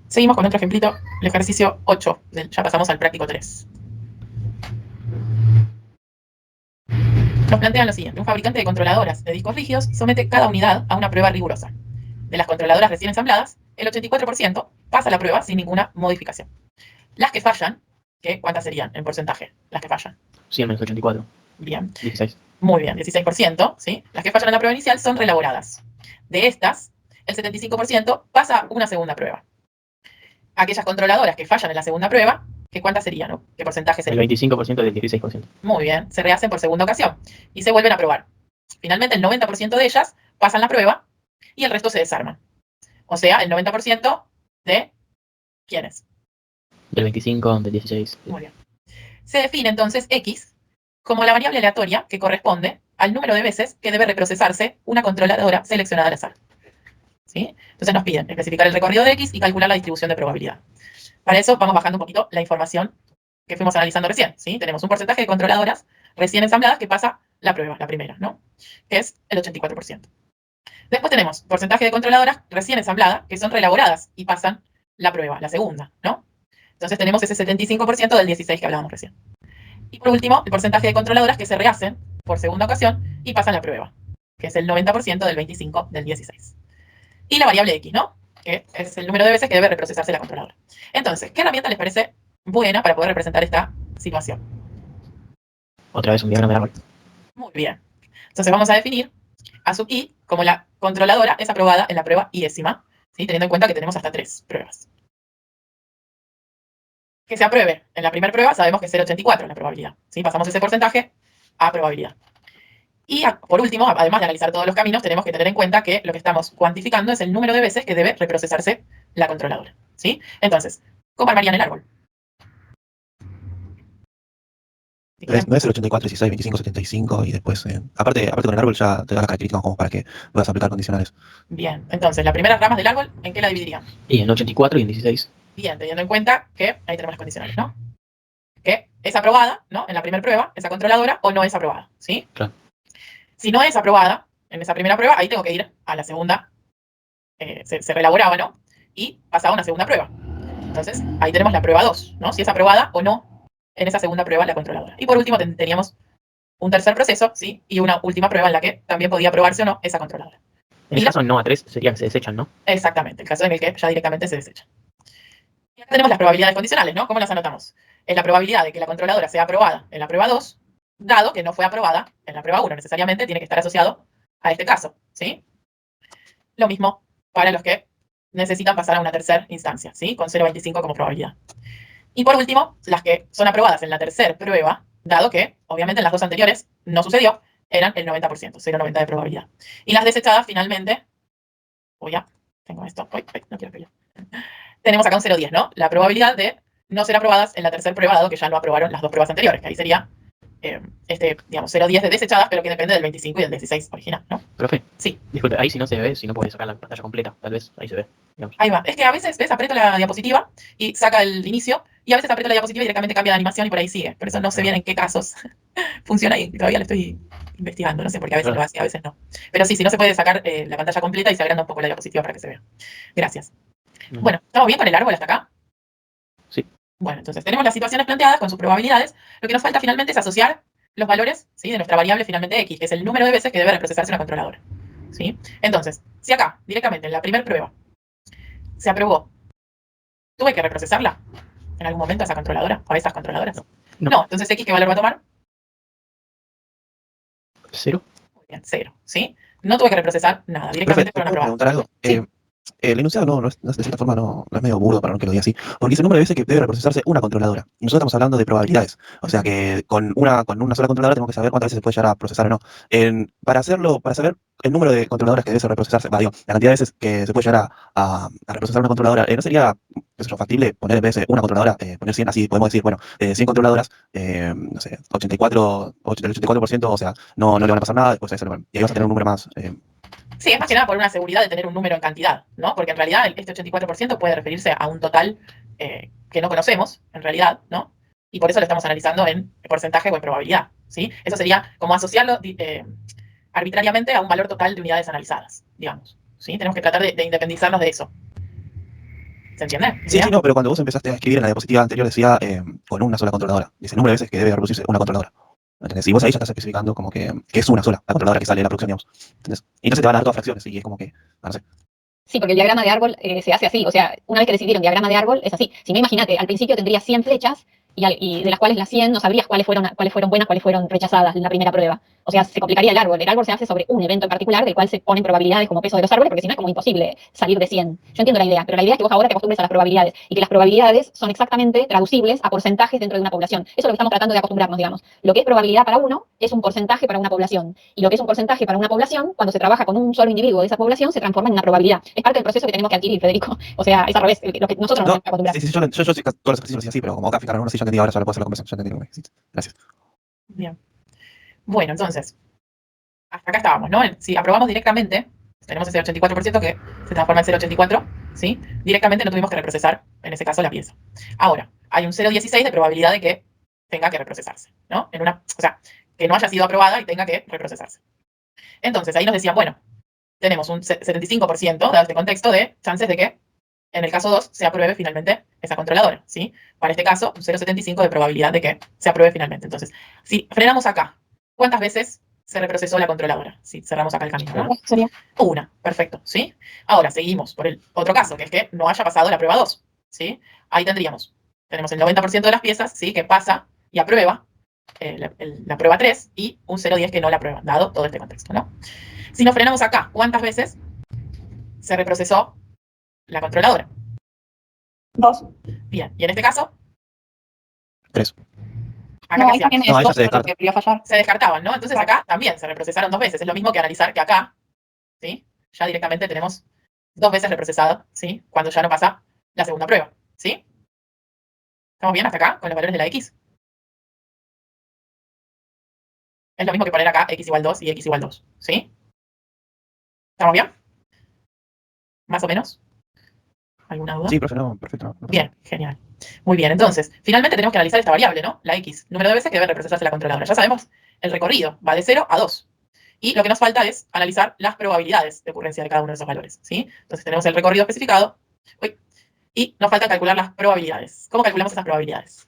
Seguimos con otro ejemplito, el ejercicio 8. Ya pasamos al práctico 3. Nos plantean lo siguiente. Un fabricante de controladoras de discos rígidos somete cada unidad a una prueba rigurosa. De las controladoras recién ensambladas, el 84% pasa la prueba sin ninguna modificación. Las que fallan, ¿cuántas serían en porcentaje? Las que fallan. 100 menos 84. Bien. 16. Muy bien, 16%, ¿sí? Las que fallan en la prueba inicial son reelaboradas. De estas, el 75% pasa una segunda prueba. Aquellas controladoras que fallan en la segunda prueba, ¿cuántas serían? ¿No? ¿Qué porcentaje sería? El 25% del 16%. Muy bien, se rehacen por segunda ocasión y se vuelven a probar. Finalmente, el 90% de ellas pasan la prueba y el resto se desarman. O sea, el 90% de ¿quiénes? Del 25, del 16. Muy bien. Se define entonces X como la variable aleatoria que corresponde al número de veces que debe reprocesarse una controladora seleccionada al azar. ¿Sí? Entonces nos piden especificar el recorrido de X y calcular la distribución de probabilidad. Para eso vamos bajando un poquito la información que fuimos analizando recién. ¿Sí? Tenemos un porcentaje de controladoras recién ensambladas que pasa la prueba, la primera, ¿no? Que es el 84%. Después tenemos porcentaje de controladoras recién ensambladas que son reelaboradas y pasan la prueba, la segunda, ¿no? Entonces tenemos ese 75% del 16 que hablábamos recién. Y por último, el porcentaje de controladoras que se rehacen por segunda ocasión y pasan la prueba, que es el 90% del 25 del 16. Y la variable X, ¿no? Que es el número de veces que debe reprocesarse la controladora. Entonces, ¿qué herramienta les parece buena para poder representar esta situación? Otra vez un diagrama de árbol. Muy bien. Entonces vamos a definir a sub i como la controladora es aprobada en la prueba i-ésima, ¿sí? Teniendo en cuenta que tenemos hasta 3 pruebas. Que se apruebe en la primera prueba sabemos que es 0,84 la probabilidad. ¿Sí? Pasamos ese porcentaje a probabilidad. Y por último, además de analizar todos los caminos, tenemos que tener en cuenta que lo que estamos cuantificando es el número de veces que debe reprocesarse la controladora. ¿Sí? Entonces, ¿cómo armarían el árbol? No es el 84, 16, 25, 75 y después, aparte con el árbol ya te da las características como para que puedas aplicar condicionales. Bien, entonces, las primeras ramas del árbol, ¿en qué la dividirían? Y en 84 y en 16. Bien, teniendo en cuenta que ahí tenemos las condicionales, ¿no? Que es aprobada, ¿no? En la primera prueba, esa controladora, o no es aprobada, ¿sí? Claro. Si no es aprobada en esa primera prueba, ahí tengo que ir a la segunda, se reelaboraba, ¿no? Y pasaba una segunda prueba. Entonces, ahí tenemos la prueba 2, ¿no? Si es aprobada o no en esa segunda prueba la controladora. Y por último, teníamos un tercer proceso, ¿sí? Y una última prueba en la que también podía aprobarse o no esa controladora. En ese caso, no a 3 sería que se desechan, ¿no? Exactamente, el caso en el que ya directamente se desecha. Y acá tenemos las probabilidades condicionales, ¿no? ¿Cómo las anotamos? Es la probabilidad de que la controladora sea aprobada en la prueba 2, dado que no fue aprobada en la prueba 1. Necesariamente tiene que estar asociado a este caso, ¿sí? Lo mismo para los que necesitan pasar a una tercera instancia, ¿sí? Con 0,25 como probabilidad. Y por último, las que son aprobadas en la tercera prueba, dado que, obviamente, en las dos anteriores no sucedió, eran el 90%, 0,90 de probabilidad. Y las desechadas, finalmente, tengo esto, no quiero que yo. Tenemos acá un 0,10, ¿no? La probabilidad de no ser aprobadas en la tercera prueba, dado que ya no aprobaron las dos pruebas anteriores, que ahí sería digamos, 0,10 de desechadas, pero que depende del 25 y del 16 original, ¿no? Profe. Sí. Disculpe, ahí si no se ve, si no puede sacar la pantalla completa, tal vez ahí se ve. Digamos. Ahí va. Es que a veces, ¿ves? Aprieto la diapositiva y saca el inicio, y a veces aprieto la diapositiva y directamente cambia de animación y por ahí sigue. Por eso no sé bien en qué casos funciona y todavía lo estoy investigando. No sé, porque a veces lo hace, a veces no. Pero sí, si no se puede sacar la pantalla completa y se agranda un poco la diapositiva para que se vea. Gracias. Bueno, ¿estamos bien con el árbol hasta acá? Sí. Bueno, entonces tenemos las situaciones planteadas con sus probabilidades. Lo que nos falta finalmente es asociar los valores, ¿sí?, de nuestra variable finalmente x, que es el número de veces que debe reprocesarse una controladora. ¿Sí? Entonces, si acá, directamente en la primera prueba, se aprobó, ¿tuve que reprocesarla en algún momento a esa controladora o a esas controladoras? No. Entonces x, ¿qué valor va a tomar? 0. Muy bien, 0. ¿Sí? No tuve que reprocesar nada, directamente Profe, fueron ¿puedo aprobados. preguntar algo? Sí. El enunciado de cierta forma no es medio burdo para no que lo diga así, porque es el número de veces que debe reprocesarse una controladora. Y nosotros estamos hablando de probabilidades. O sea que con una sola controladora tenemos que saber cuántas veces se puede llegar a procesar o no. Para saber el número de controladoras que debe reprocesarse, la cantidad de veces que se puede llegar a reprocesar una controladora, ¿no sería, qué sé yo, factible poner en vez de una controladora, poner 100, así podemos decir, bueno, 100 controladoras, no sé, 84%, o sea, no le van a pasar nada, después y ahí vas a tener un número más. Sí, es más que nada por una seguridad de tener un número en cantidad, ¿no? Porque en realidad este 84% puede referirse a un total que no conocemos, en realidad, ¿no? Y por eso lo estamos analizando en porcentaje o en probabilidad, ¿sí? Eso sería como asociarlo arbitrariamente a un valor total de unidades analizadas, digamos, ¿sí? Tenemos que tratar de independizarnos de eso. ¿Se entiende? Sí, no, pero cuando vos empezaste a escribir en la diapositiva anterior decía con una sola controladora. Dice el número de veces que debe reproducirse una controladora. ¿Entendés? Y vos ahí ya estás especificando como que es una sola la controladora que sale de la producción, digamos. ¿Entendés? Y entonces te van a dar todas fracciones y es como que, no sé. Sí, porque el diagrama de árbol se hace así. O sea, una vez que decidieron diagrama de árbol, es así. Si no, imagínate, al principio tendrías 100 flechas y de las cuales las 100 no sabrías cuáles fueron buenas, cuáles fueron rechazadas en la primera prueba. O sea, se complicaría el árbol. El árbol se hace sobre un evento en particular del cual se ponen probabilidades como peso de los árboles, porque si no es como imposible salir de 100. Yo entiendo la idea, pero la idea es que vos ahora te acostumbres a las probabilidades y que las probabilidades son exactamente traducibles a porcentajes dentro de una población. Eso es lo que estamos tratando de acostumbrarnos, digamos. Lo que es probabilidad para uno es un porcentaje para una población. Y lo que es un porcentaje para una población, cuando se trabaja con un solo individuo de esa población, se transforma en una probabilidad. Es parte del proceso que tenemos que adquirir, Federico. O sea, es al revés, lo que nosotros nos tenemos que acostumbrar. Sí, yo sí, todos los ejercicios así, pero como acá fijaron uno, sí, ya entendí, ahora ya lo puedo hacer la conversación, ya entendí lo que existe. Gracias. Bien. Bueno, entonces, hasta acá estábamos, ¿no? Si aprobamos directamente, tenemos ese 84% que se transforma en 0,84, ¿sí? Directamente no tuvimos que reprocesar, en ese caso, la pieza. Ahora, hay un 0,16 de probabilidad de que tenga que reprocesarse, ¿no? O sea, que no haya sido aprobada y tenga que reprocesarse. Entonces, ahí nos decían, bueno, tenemos un 75%, dado este contexto, de chances de que, en el caso 2, se apruebe finalmente esa controladora, ¿sí? Para este caso, un 0,75 de probabilidad de que se apruebe finalmente. Entonces, si frenamos acá, ¿cuántas veces se reprocesó la controladora? Si cerramos acá el camino, ¿no? Sería Una, perfecto, ¿sí? Ahora, seguimos por el otro caso, que es que no haya pasado la prueba 2, ¿sí? Ahí tenemos el 90% de las piezas, ¿sí?, que pasa y aprueba la prueba 3 y un 0,10 que no la aprueba, dado todo este contexto, ¿no? Si nos frenamos acá, ¿cuántas veces se reprocesó la controladora? 2. Bien, y en este caso, 3. acá No, ¿qué ahí también hacíamos? No, ahí ya es se dos, descarta. porque podría fallar. Se descartaban, ¿no? Entonces acá también se reprocesaron 2 veces. Es lo mismo que analizar que acá, ¿sí? Ya directamente tenemos 2 veces reprocesado, ¿sí? Cuando ya no pasa la segunda prueba, ¿sí? ¿Estamos bien hasta acá con los valores de la X? Es lo mismo que poner acá X igual 2 y X igual 2, ¿sí? ¿Estamos bien? ¿Más o menos? ¿Alguna duda? Sí, profe, no, perfecto. No. Bien, genial. Muy bien, entonces, finalmente tenemos que analizar esta variable, ¿no? La X, número de veces que debe reprocesarse la controladora. Ya sabemos, el recorrido va de 0 a 2. Y lo que nos falta es analizar las probabilidades de ocurrencia de cada uno de esos valores, ¿sí? Entonces tenemos el recorrido especificado. Y nos falta calcular las probabilidades. ¿Cómo calculamos esas probabilidades?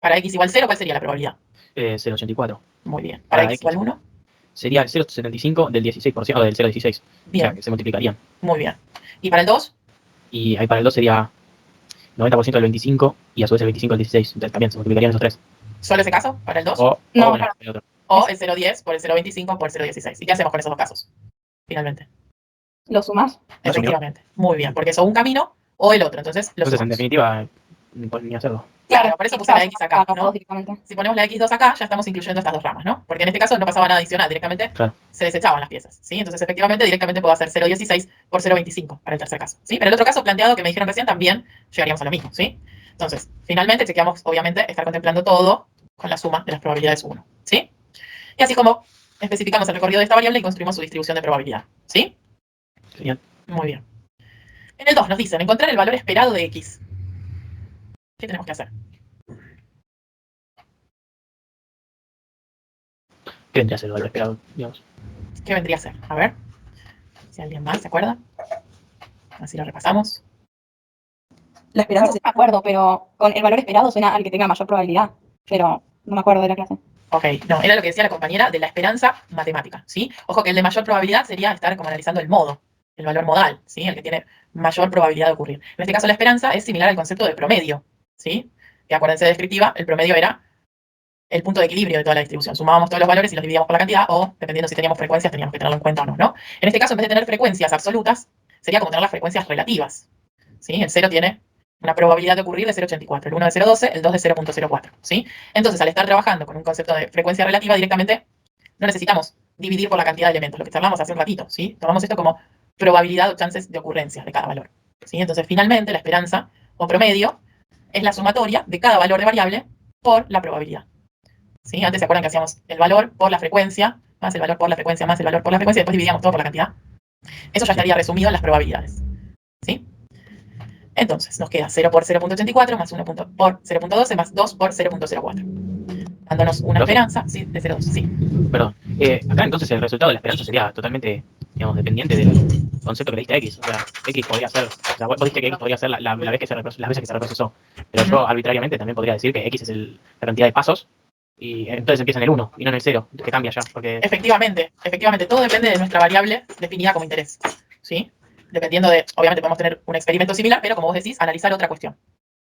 Para X igual 0, ¿cuál sería la probabilidad? 0,84. Muy bien. Para X igual 1. Sería el 0,75 del 16%, o del 0,16. Bien. O sea, que se multiplicarían. Muy bien. ¿Y para el 2? Y ahí para el 2 sería 90% del 25 y a su vez el 25 del 16. Entonces también se multiplicarían esos tres. ¿Solo ese caso? ¿Para el 2? O No, bueno, claro. el otro. O el 0,10 por el 0,25 por 0,16. ¿Y qué hacemos con esos dos casos? Finalmente. ¿Lo sumas? Efectivamente. Muy bien. Porque son un camino o el otro. Entonces, los Entonces, en sumamos. definitiva, no pueden ni hacerlo. Claro, por eso puse la X acá, ¿no? Directamente. Si ponemos la X2 acá, ya estamos incluyendo estas dos ramas, ¿no? Porque en este caso no pasaba nada adicional, directamente Claro. se desechaban las piezas, ¿sí? Entonces, efectivamente, directamente puedo hacer 0,16 por 0,25 para el tercer caso, ¿sí? Pero el otro caso planteado que me dijeron recién también llegaríamos a lo mismo, ¿sí? Entonces, finalmente chequeamos, obviamente, estar contemplando todo con la suma de las probabilidades 1, ¿sí? Y así como especificamos el recorrido de esta variable y construimos su distribución de probabilidad, ¿sí? Genial. Muy bien. En el 2 nos dicen encontrar el valor esperado de x. ¿Qué tenemos que hacer? ¿Qué vendría a ser el valor esperado, digamos? ¿Qué vendría a ser? A ver, si alguien más se acuerda. Así lo repasamos. La esperanza sí me acuerdo, pero con el valor esperado suena al que tenga mayor probabilidad. Pero no me acuerdo de la clase. Ok, no, era lo que decía la compañera de la esperanza matemática, ¿sí? Ojo que el de mayor probabilidad sería estar como analizando el modo, el valor modal, ¿sí? El que tiene mayor probabilidad de ocurrir. En este caso la esperanza es similar al concepto de promedio, ¿sí? Que acuérdense de descriptiva, el promedio era el punto de equilibrio de toda la distribución. Sumábamos todos los valores y los dividíamos por la cantidad o, dependiendo si teníamos frecuencias, teníamos que tenerlo en cuenta o no, ¿no? En este caso, en vez de tener frecuencias absolutas, sería como tener las frecuencias relativas, ¿sí? El 0 tiene una probabilidad de ocurrir de 0,84, el 1 de 0,12, el 2 de 0,04, ¿sí? Entonces, al estar trabajando con un concepto de frecuencia relativa directamente, no necesitamos dividir por la cantidad de elementos, lo que charlamos hace un ratito, ¿sí? Tomamos esto como probabilidad o chances de ocurrencia de cada valor, ¿sí? Entonces, finalmente, la esperanza o promedio es la sumatoria de cada valor de variable por la probabilidad, ¿sí? Antes se acuerdan que hacíamos el valor por la frecuencia, más el valor por la frecuencia, más el valor por la frecuencia, y después dividíamos todo por la cantidad. Eso ya estaría resumido en las probabilidades, ¿sí? Entonces, nos queda 0 por 0,84 más 1 por 0,12 más 2 por 0,04. Dándonos una esperanza, sí, de 0,2, sí. Perdón. Acá entonces el resultado de la esperanza sería totalmente, digamos, dependiente del concepto que le diste a X. O sea, X podría ser, o sea, vos dijiste que X podría ser la vez que las veces que se reprocesó. Pero yo arbitrariamente también podría decir que X es la cantidad de pasos y entonces empieza en el 1 y no en el 0, que cambia ya. Porque... Efectivamente, todo depende de nuestra variable definida como interés, ¿sí? Dependiendo de, obviamente podemos tener un experimento similar, pero como vos decís, analizar otra cuestión.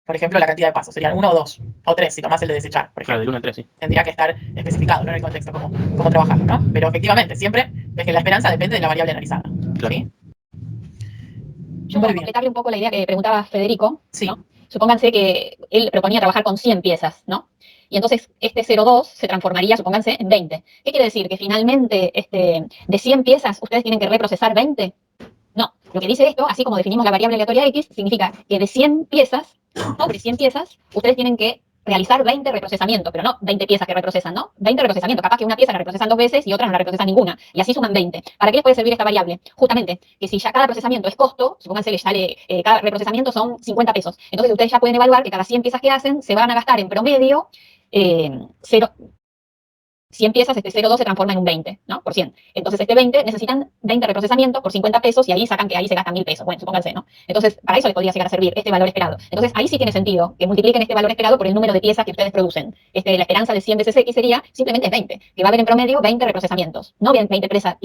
Por ejemplo, la cantidad de pasos. Serían 1 o 2, o 3, si tomás el de desechar, por Claro, ejemplo. del 1 al 3, sí. Tendría que estar especificado, ¿no? En el contexto, cómo trabajarlo, ¿no? Pero efectivamente, siempre es que la esperanza depende de la variable analizada, Claro. ¿sí? Yo para completarle un poco la idea que preguntaba Federico, Sí. ¿no? Supónganse que él proponía trabajar con 100 piezas, ¿no? Y entonces este 0,2 se transformaría, supónganse, en 20. ¿Qué quiere decir? Que finalmente de 100 piezas ustedes tienen que reprocesar 20. No, lo que dice esto, así como definimos la variable aleatoria X, significa que de 100 piezas, sobre 100 piezas, ustedes tienen que realizar 20 reprocesamientos, pero no 20 piezas que reprocesan, ¿no? 20 reprocesamientos. Capaz que una pieza la reprocesan 2 veces y otra no la reprocesan ninguna. Y así suman 20. ¿Para qué les puede servir esta variable? Justamente, que si ya cada procesamiento es costo, supónganse que sale, cada reprocesamiento son 50 pesos. Entonces ustedes ya pueden evaluar que cada 100 piezas que hacen se van a gastar en promedio 100 piezas, 0,2 se transforma en un 20, ¿no? Por 100. Entonces, 20 necesitan 20 reprocesamientos por 50 pesos y ahí sacan que ahí se gastan 1.000 pesos. Bueno, supónganse, ¿no? Entonces, para eso les podría llegar a servir este valor esperado. Entonces, ahí sí tiene sentido que multipliquen este valor esperado por el número de piezas que ustedes producen. La esperanza de 100 veces X sería simplemente 20, que va a haber en promedio 20 reprocesamientos. No 20 piezas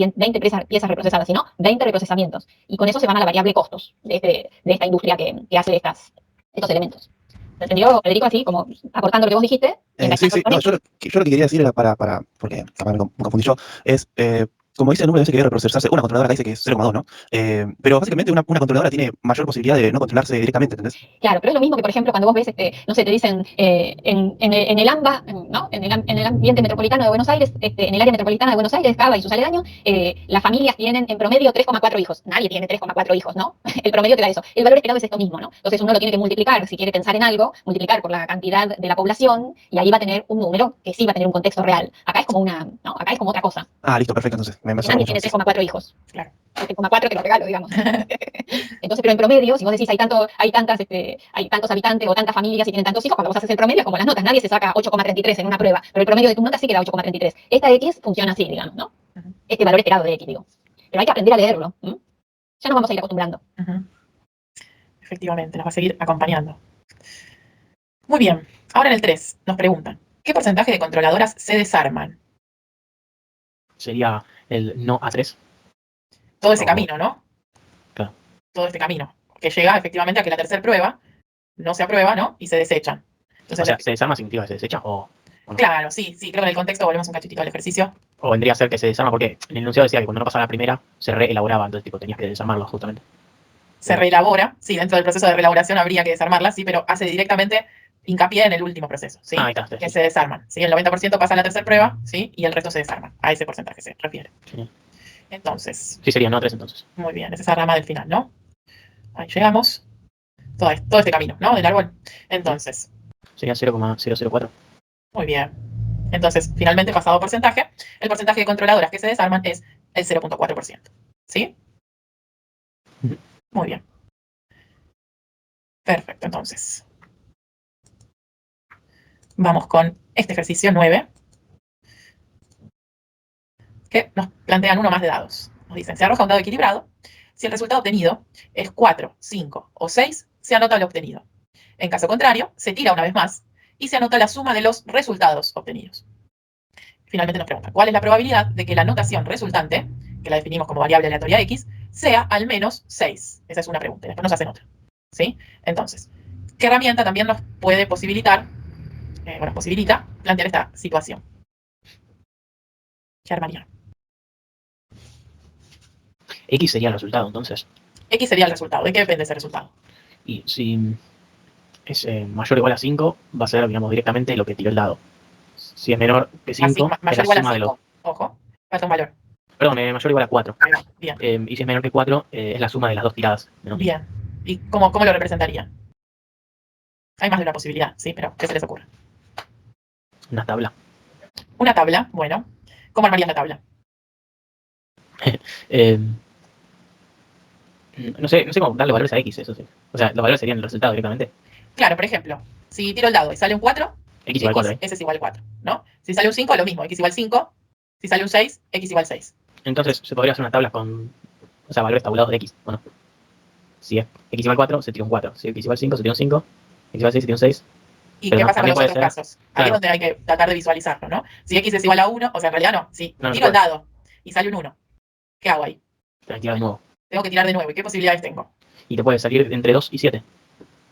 reprocesadas, sino 20 reprocesamientos. Y con eso se van a la variable costos de esta industria que hace estos elementos. ¿Se entendió, Federico, así como aportando lo que vos dijiste? Sí, sí, no, yo lo que quería decir era porque capaz me confundí yo, es, como dice el número de veces que debe reprocesarse, una controladora dice que es 0,2, ¿no? Pero básicamente una controladora tiene mayor posibilidad de no controlarse directamente, ¿entendés? Claro, pero es lo mismo que, por ejemplo, cuando vos ves, no sé, te dicen en el AMBA, ¿no? En el ambiente metropolitano de Buenos Aires, en el área metropolitana de Buenos Aires, Cava y sus aledaños, las familias tienen en promedio 3,4 hijos. Nadie tiene 3,4 hijos, ¿no? El promedio te da eso. El valor esperado es esto mismo, ¿no? Entonces uno lo tiene que multiplicar, si quiere pensar en algo, multiplicar por la cantidad de la población y ahí va a tener un número que sí va a tener un contexto real. Acá es como ¿no? Acá es como otra cosa. Ah, listo, perfecto, entonces. Nadie tiene 3,4 hijos. Claro. 3,4 te lo regalo, digamos. Entonces, pero en promedio, si vos decís hay tantos habitantes o tantas familias y tienen tantos hijos, cuando vos haces el promedio, como las notas, nadie se saca 8,33 en una prueba, pero el promedio de tus notas sí queda 8,33. Esta X funciona así, digamos, ¿no? Este valor esperado de X, digo. Pero hay que aprender a leerlo. Ya nos vamos a ir acostumbrando. Efectivamente, nos va a seguir acompañando. Muy bien. Ahora en el 3 nos preguntan, ¿qué porcentaje de controladoras se desarman? Sería el no A3. Todo ese camino, ¿no? Claro. Todo este camino, que llega efectivamente a que la tercera prueba no se aprueba, ¿no? Y se desechan. Entonces, O sea, ¿se desarma significa que se desecha o no? Claro, sí, creo que en el contexto volvemos un cachitito al ejercicio. O vendría a ser que se desarma porque el enunciado decía que cuando no pasaba la primera se reelaboraba, entonces tipo tenías que desarmarlo justamente. Se reelabora, sí, dentro del proceso de reelaboración habría que desarmarla, sí, pero hace directamente hincapié en el último proceso, ¿sí? Ah, ahí está, sí. Que se desarman, ¿sí? El 90% pasa a la tercera prueba, ¿sí? Y el resto se desarman. A ese porcentaje se refiere. Sí. Entonces, Sí, sería no A3 entonces. muy bien, es esa rama del final, ¿no? Ahí llegamos. Todo este camino, ¿no? Del árbol. Entonces, Sería 0,004. Muy bien. Entonces, finalmente, pasado porcentaje, el porcentaje de controladoras que se desarman es el 0.4%. ¿Sí? Muy bien. Perfecto, entonces. Vamos con este ejercicio 9, que nos plantean uno más de dados. Nos dicen, se arroja un dado equilibrado. Si el resultado obtenido es 4, 5 o 6, se anota lo obtenido. En caso contrario, se tira una vez más y se anota la suma de los resultados obtenidos. Finalmente nos pregunta, ¿cuál es la probabilidad de que la notación resultante, que la definimos como variable aleatoria x, sea al menos 6? Esa es una pregunta, y después nos hacen otra. ¿Sí? Entonces, ¿qué herramienta también nos puede posibilita plantear esta situación? ¿Qué armaría? X sería el resultado, entonces. X sería el resultado. ¿De qué depende ese resultado? Y si es mayor o igual a 5, va a ser, digamos, directamente lo que tiró el dado. Si es menor que 5, es Mayor la o igual a suma de los... 5. Ojo, falta un valor. Perdón, mayor o igual a 4. Ahí va, bien. Y si es menor que 4, es la suma de las dos tiradas. ¿No? Bien. ¿Y cómo lo representaría? Hay más de una posibilidad, ¿sí? Pero ¿qué se les ocurre? Una tabla. Una tabla, bueno. ¿Cómo armarías la tabla? No sé cómo darle valores a X, eso sí. O sea, los valores serían el resultado directamente. Claro, por ejemplo, si tiro el dado y sale un 4, X igual 4, ¿eh? ese es igual 4, ¿no? Si sale un 5, lo mismo, x igual 5. Si sale un 6, x igual 6. Entonces se podría hacer una tabla con, o sea, valores tabulados de X, ¿o no? Si es X igual 4, se tira un 4. Si es X igual 5, se tira un 5. X igual 6, se tira un 6. ¿Y Pero qué pasa con también los puede otros ser, casos? Ahí claro. es donde hay que tratar de visualizarlo, ¿no? Si x es igual a 1, o sea, en realidad no. Si No, no tiro se el dado y sale un 1, ¿qué hago ahí? Te activa de nuevo. Tengo que tirar de nuevo. ¿Y qué posibilidades tengo? Y te puede salir entre 2 y 7.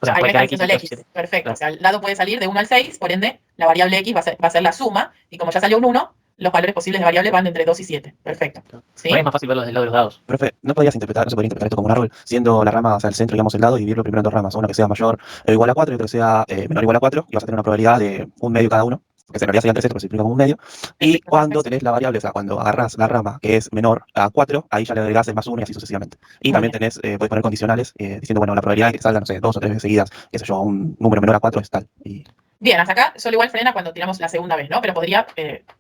O sea, Ahí me puede está quedar diciendo el X y 2 y x. 7. Perfecto. Claro. O sea, el dado puede salir de 1 al 6, por ende, la variable x va a ser la suma. Y como ya salió un 1, los valores posibles de variable van de entre 2 y 7. Perfecto. ¿Sí? Por ahí es más fácil verlo del lado de los dados. Profe, ¿no se podría interpretar esto como un árbol, siendo la rama, o sea, el centro, digamos, el lado, y dividirlo primero en dos ramas, una que sea mayor o igual a 4 y otra que sea menor o igual a 4, y vas a tener una probabilidad de un medio cada uno, porque en realidad serían 3 centros, pero se implica como un medio. Y Perfecto, cuando perfecto. tenés la variable, o sea, cuando agarrás la rama que es menor a 4, ahí ya le agregás el más 1 y así sucesivamente. Y Muy también bien. tenés, podés poner condicionales diciendo, bueno, la probabilidad de que salgan, no sé, 2 o 3 veces seguidas, qué sé yo, un número menor a 4 es tal. Y Bien, hasta acá solo igual frena cuando tiramos la segunda vez, ¿no? Pero podría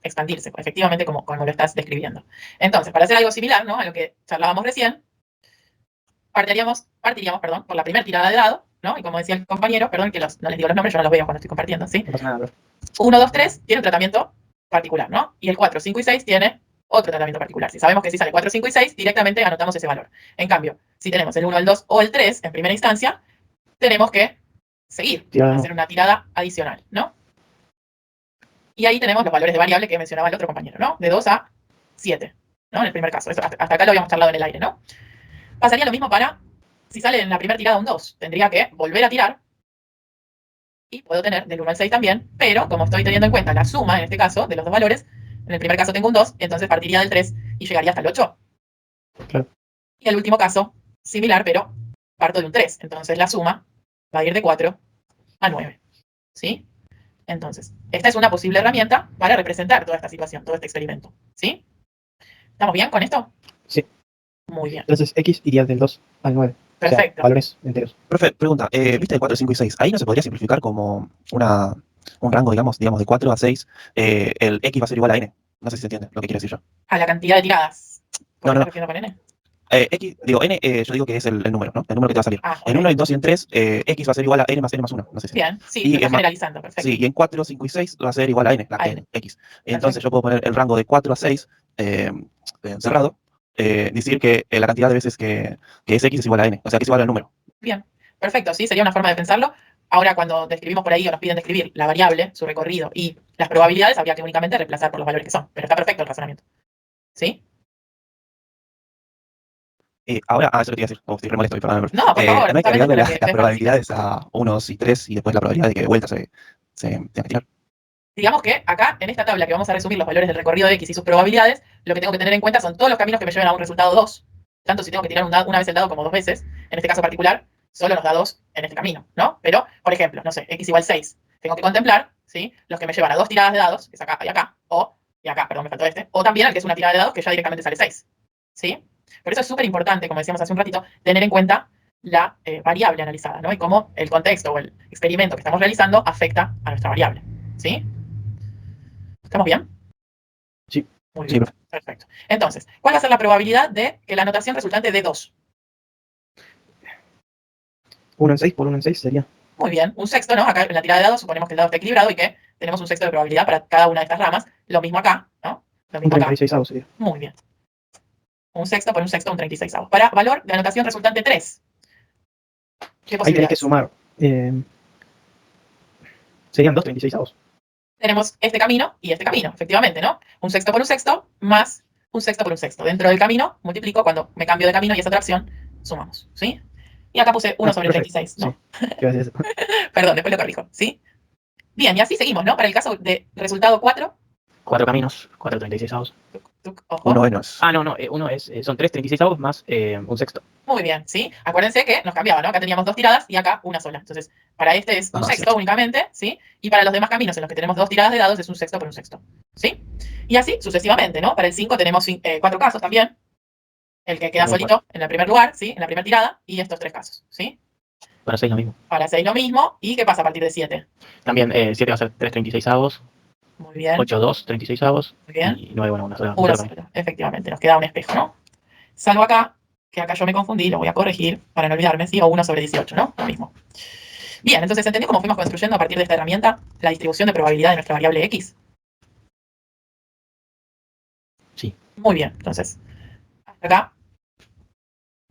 expandirse, efectivamente, como lo estás describiendo. Entonces, para hacer algo similar, ¿no? A lo que charlábamos recién, partiríamos, perdón, por la primera tirada de dado, ¿no? Y como decía el compañero, perdón que no les digo los nombres, yo no los veo cuando estoy compartiendo, ¿sí? No pasa nada, profe. 1, 2, 3 tiene un tratamiento particular, ¿no? Y el 4, 5 y 6 tiene otro tratamiento particular. Si sabemos que si sale 4, 5 y 6, directamente anotamos ese valor. En cambio, si tenemos el 1, el 2 o el 3 en primera instancia, tenemos que seguir, hacer una tirada adicional, ¿no? Y ahí tenemos los valores de variable que mencionaba el otro compañero, ¿no? De 2 a 7, ¿no? En el primer caso. Eso, hasta acá lo habíamos charlado en el aire, ¿no? Pasaría lo mismo para, si sale en la primera tirada un 2, tendría que volver a tirar y puedo tener del 1 al 6 también, pero como estoy teniendo en cuenta la suma, en este caso, de los dos valores, en el primer caso tengo un 2, entonces partiría del 3 y llegaría hasta el 8. Claro. Y el último caso, similar, pero parto de un 3, entonces la suma va a ir de 4 a 9, ¿sí? Entonces, esta es una posible herramienta para representar toda esta situación, todo este experimento, ¿sí? ¿Estamos bien con esto? Sí. Muy bien. Entonces X iría del 2 al 9. O sea, Perfecto. valores enteros. profe, pregunta, ¿viste el 4, 5 y 6? Ahí no se podría simplificar como un rango, digamos, de 4 a 6, el X va a ser igual a N. No sé si se entiende lo que quiero decir yo. A la cantidad de tiradas. ¿Por qué No, no. te refieres con N? X, digo, N, yo digo que es el número, ¿no? El número que te va a salir. Ah, ok. En 1, en 2 y en 3, X va a ser igual a N más N más 1. No sé si. Bien, sí, Y lo estás en ma- generalizando, perfecto. Sí, y en 4, 5 y 6 va a ser igual a N, la A que N. X. Entonces yo puedo poner el rango de 4 a 6 cerrado, decir que la cantidad de veces que es X es igual a N, o sea que es igual al número. Bien, perfecto, sí, sería una forma de pensarlo. Ahora, cuando describimos por ahí o nos piden describir la variable, su recorrido y las probabilidades, habría que únicamente reemplazar por los valores que son. Pero está perfecto el razonamiento. ¿Sí? Ahora, eso lo te iba a decir, estoy re molesto, perdón. No, por favor, no hay que justamente agregarle para que las ustedes probabilidades a 1, 2 y 3 y después la probabilidad de que de vuelta se tenga que tirar. digamos que acá, en esta tabla que vamos a resumir los valores del recorrido de X y sus probabilidades, lo que tengo que tener en cuenta son todos los caminos que me lleven a un resultado 2. Tanto si tengo que tirar una vez el dado como dos veces, en este caso particular, solo nos da 2 en este camino, ¿no? Pero, por ejemplo, no sé, X igual 6. Tengo que contemplar, ¿sí? Los que me llevan a 2 tiradas de dados, que es acá y acá, perdón, me faltó este, o también al que es una tirada de dados que ya directamente sale 6, ¿sí? Por eso es súper importante, como decíamos hace un ratito, tener en cuenta la variable analizada, ¿no? Y cómo el contexto o el experimento que estamos realizando afecta a nuestra variable, ¿sí? ¿Estamos bien? Sí. Muy Sí, bien. profe. Perfecto. Entonces, ¿cuál va a ser la probabilidad de que la anotación resultante dé 2? 1 en 6 por 1 en 6 sería. Muy bien. Un sexto, ¿no? Acá en la tirada de dados suponemos que el dado está equilibrado y que tenemos un sexto de probabilidad para cada una de estas ramas. Lo mismo acá, ¿no? Lo Un mismo acá. 36 sería. Muy bien. Un sexto por un sexto, un 36avo. Para valor de anotación resultante 3. ¿Qué Ahí tenés que posibilidades? sumar. Serían 2 36 avos. Tenemos este camino y este camino, efectivamente, ¿no? Un sexto por un sexto más un sexto por un sexto. Dentro del camino, multiplico cuando me cambio de camino y es otra opción, sumamos, ¿sí? Y acá puse 1 sobre Perfecto. 36, ¿no? Sí. ¿Qué vas a decir? Perdón, después lo corrijo, ¿sí? Bien, y así seguimos, ¿no? Para el caso de resultado 4, 4 caminos, 4 36 avos. ojo. Uno menos. Ah, no, uno es, son 3 36 avos más un sexto. Muy bien, ¿sí? Acuérdense que nos cambiaba, ¿no? Acá teníamos 2 tiradas y acá una sola. Entonces, para este es un Ah, sexto cierto. únicamente, ¿sí? Y para los demás caminos en los que tenemos 2 tiradas de dados es un sexto por un sexto, ¿sí? Y así sucesivamente, ¿no? Para el 5 tenemos 4 casos también. El que queda Tenemos solito en el primer lugar, ¿sí? En la primera tirada, y estos 3 casos, ¿sí? Para 6 lo mismo. Para 6 lo mismo. ¿Y qué pasa a partir de 7? También 7 va a ser 3 36 avos, Muy bien, 8 2 36 avos muy bien. y 9, bueno, una sola. Uno camino. solo, efectivamente, nos queda un espejo, ¿no? Salvo acá, que acá yo me confundí, lo voy a corregir para no olvidarme, ¿sí? O 1 sobre 18, ¿no? Lo mismo. Bien, entonces, ¿entendió cómo fuimos construyendo a partir de esta herramienta la distribución de probabilidad de nuestra variable x? Sí. Muy bien, entonces, hasta acá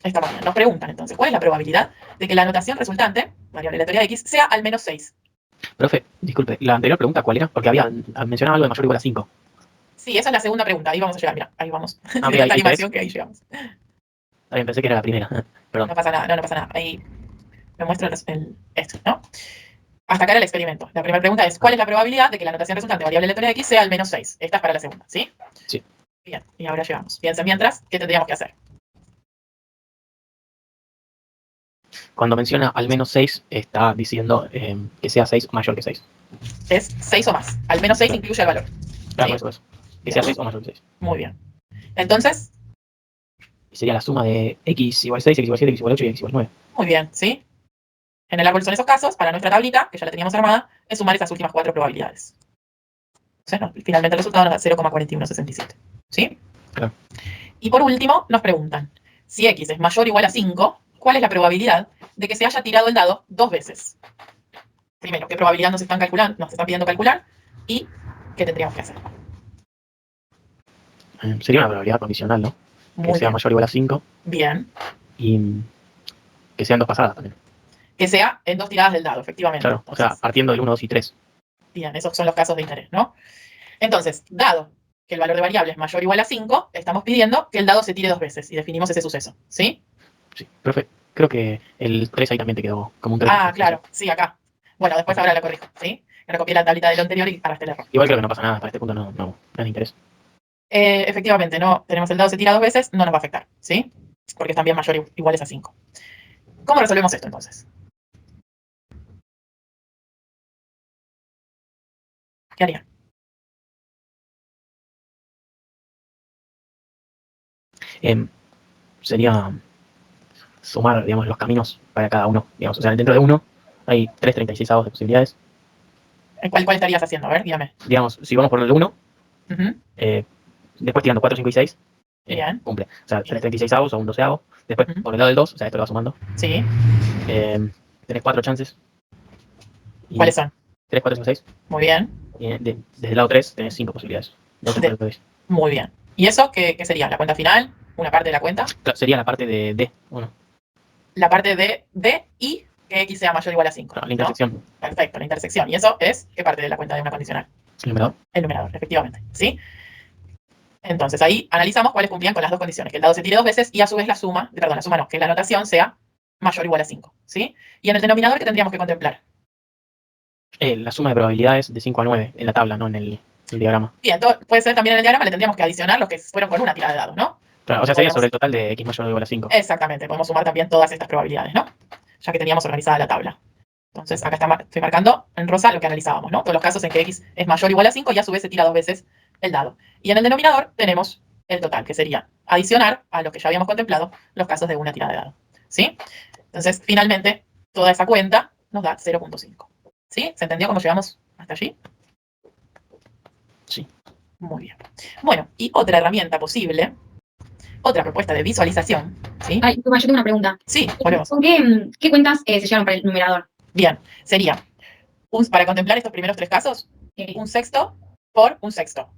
estamos bien. Nos preguntan entonces, ¿cuál es la probabilidad de que la anotación resultante, variable aleatoria x, sea al menos 6? Profe, disculpe, la anterior pregunta, ¿cuál era? Porque había mencionado algo de mayor o igual a 5. Sí, esa es la segunda pregunta. Ahí vamos a llegar, mira, ahí vamos. Ah, ok, De tanta ahí animación que ahí llegamos. También pensé que era la primera. Perdón. No pasa nada, no pasa nada. Ahí me muestro esto, ¿no? Hasta acá era el experimento. La primera pregunta es, ¿cuál es la probabilidad de que la anotación resultante de variable aleatoria x sea al menos 6? Esta es para la segunda, ¿sí? Sí. Bien, y ahora llegamos. Piensen mientras, ¿qué tendríamos que hacer? Cuando menciona al menos 6, está diciendo que sea 6 o mayor que 6. Es 6 o más. Al menos 6 Claro. incluye el valor. Claro, ¿Sí? eso. Que sea 6 o mayor que 6. Muy bien. Entonces, Y sería la suma de x igual 6, x igual 7, x igual 8 y x igual 9. muy bien, ¿sí? En el árbol son esos casos. Para nuestra tablita, que ya la teníamos armada, es sumar esas últimas 4 probabilidades. Entonces, finalmente el resultado nos da 0,4167. ¿Sí? Claro. Y por último, nos preguntan, si x es mayor o igual a 5, ¿cuál es la probabilidad de que se haya tirado el dado 2 veces? Primero, ¿qué probabilidad nos están calculando, nos están pidiendo calcular? Y ¿qué tendríamos que hacer? Sería una probabilidad condicional, ¿no? Que Muy sea bien. mayor o igual a 5 Bien. y que sean dos pasadas también. Que sea en 2 tiradas del dado, efectivamente. Claro, o sea, Entonces, partiendo del 1, 2 y 3. bien, esos son los casos de interés, ¿no? Entonces, dado que el valor de variable es mayor o igual a 5, estamos pidiendo que el dado se tire 2 veces y definimos ese suceso, ¿sí? Sí, profe, creo que el 3 ahí también te quedó como un 3. Ah, claro, sí, acá. Bueno, después ahora la corrijo, ¿sí? Me copié la tablita de lo anterior y arrastré el error. Igual creo que no pasa nada, para este punto no es de interés. Efectivamente, no tenemos el dado se tira 2 veces, no nos va a afectar, ¿sí? Porque están bien mayor o iguales a 5. ¿Cómo resolvemos esto entonces? ¿Qué harían? Sería sumar, digamos, los caminos para cada uno. Digamos, o sea, dentro de uno hay 3 36 avos de posibilidades. ¿Cuál estarías haciendo? A ver, dígame. Digamos, si vamos por el 1, Ujú, después tirando 4, 5 y 6, bien, cumple. O sea, tenés 36 avos o un 12 avo. Después, Ujú. por el lado del 2, o sea, esto lo va sumando. sí. Tenés 4 chances. Y ¿Cuáles son? 3, 4, 5, 6. Muy bien, Y desde el lado 3 tenés 5 posibilidades. De otro De- color que veis. muy bien. ¿Y eso qué sería? ¿La cuenta final? ¿Una parte de la cuenta? Claro, sería la parte de D, 1, La parte de y que x sea mayor o igual a 5. la intersección. Perfecto, la intersección. ¿Y eso es qué parte de la cuenta de una condicional? El numerador. El numerador, efectivamente. ¿Sí? Entonces ahí analizamos cuáles cumplían con las dos condiciones, que el dado se tire 2 veces y a su vez la suma no, que la anotación sea mayor o igual a 5. ¿Sí? Y en el denominador, ¿qué tendríamos que contemplar? La suma de probabilidades de 5 a 9 en la tabla, no en el diagrama. Bien, puede ser también en el diagrama, le tendríamos que adicionar los que fueron con una tirada de dados, ¿no? Claro, o sea, sería Podemos- sobre el total de x mayor o igual a 5. Exactamente, podemos sumar también todas estas probabilidades, ¿no? Ya que teníamos organizada la tabla. Entonces, acá estoy marcando en rosa lo que analizábamos, ¿no? Todos los casos en que x es mayor o igual a 5 y a su vez se tira 2 veces el dado. Y en el denominador tenemos el total, que sería adicionar a lo que ya habíamos contemplado los casos de una tirada de dado. ¿Sí? Entonces, finalmente, toda esa cuenta nos da 0,5. ¿Sí? ¿Se entendió cómo llegamos hasta allí? Sí. Muy bien. Bueno, y otra herramienta posible, otra propuesta de visualización, ¿sí? Ay, Tuma, yo tengo una pregunta. Sí, volvemos. ¿Con qué cuentas se llevan para el numerador? Bien, sería, para contemplar estos primeros tres casos, un sexto por un sexto,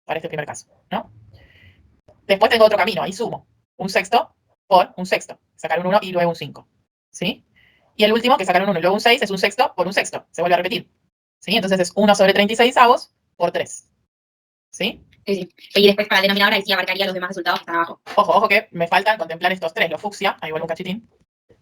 para este primer caso, ¿no? Después tengo otro camino, ahí sumo. Un sexto por un sexto. Sacar un 1 y luego un 5. ¿Sí? Y el último, que sacar un 1 y luego un 6, es un sexto por un sexto. Se vuelve a repetir. ¿Sí? Entonces es 1 sobre 36 avos por 3. ¿Sí? Sí. Y después para el denominador ahí sí abarcaría los demás resultados que están abajo. Ojo, ojo que me faltan contemplar estos tres, los fucsia, ahí vuelvo un cachitín.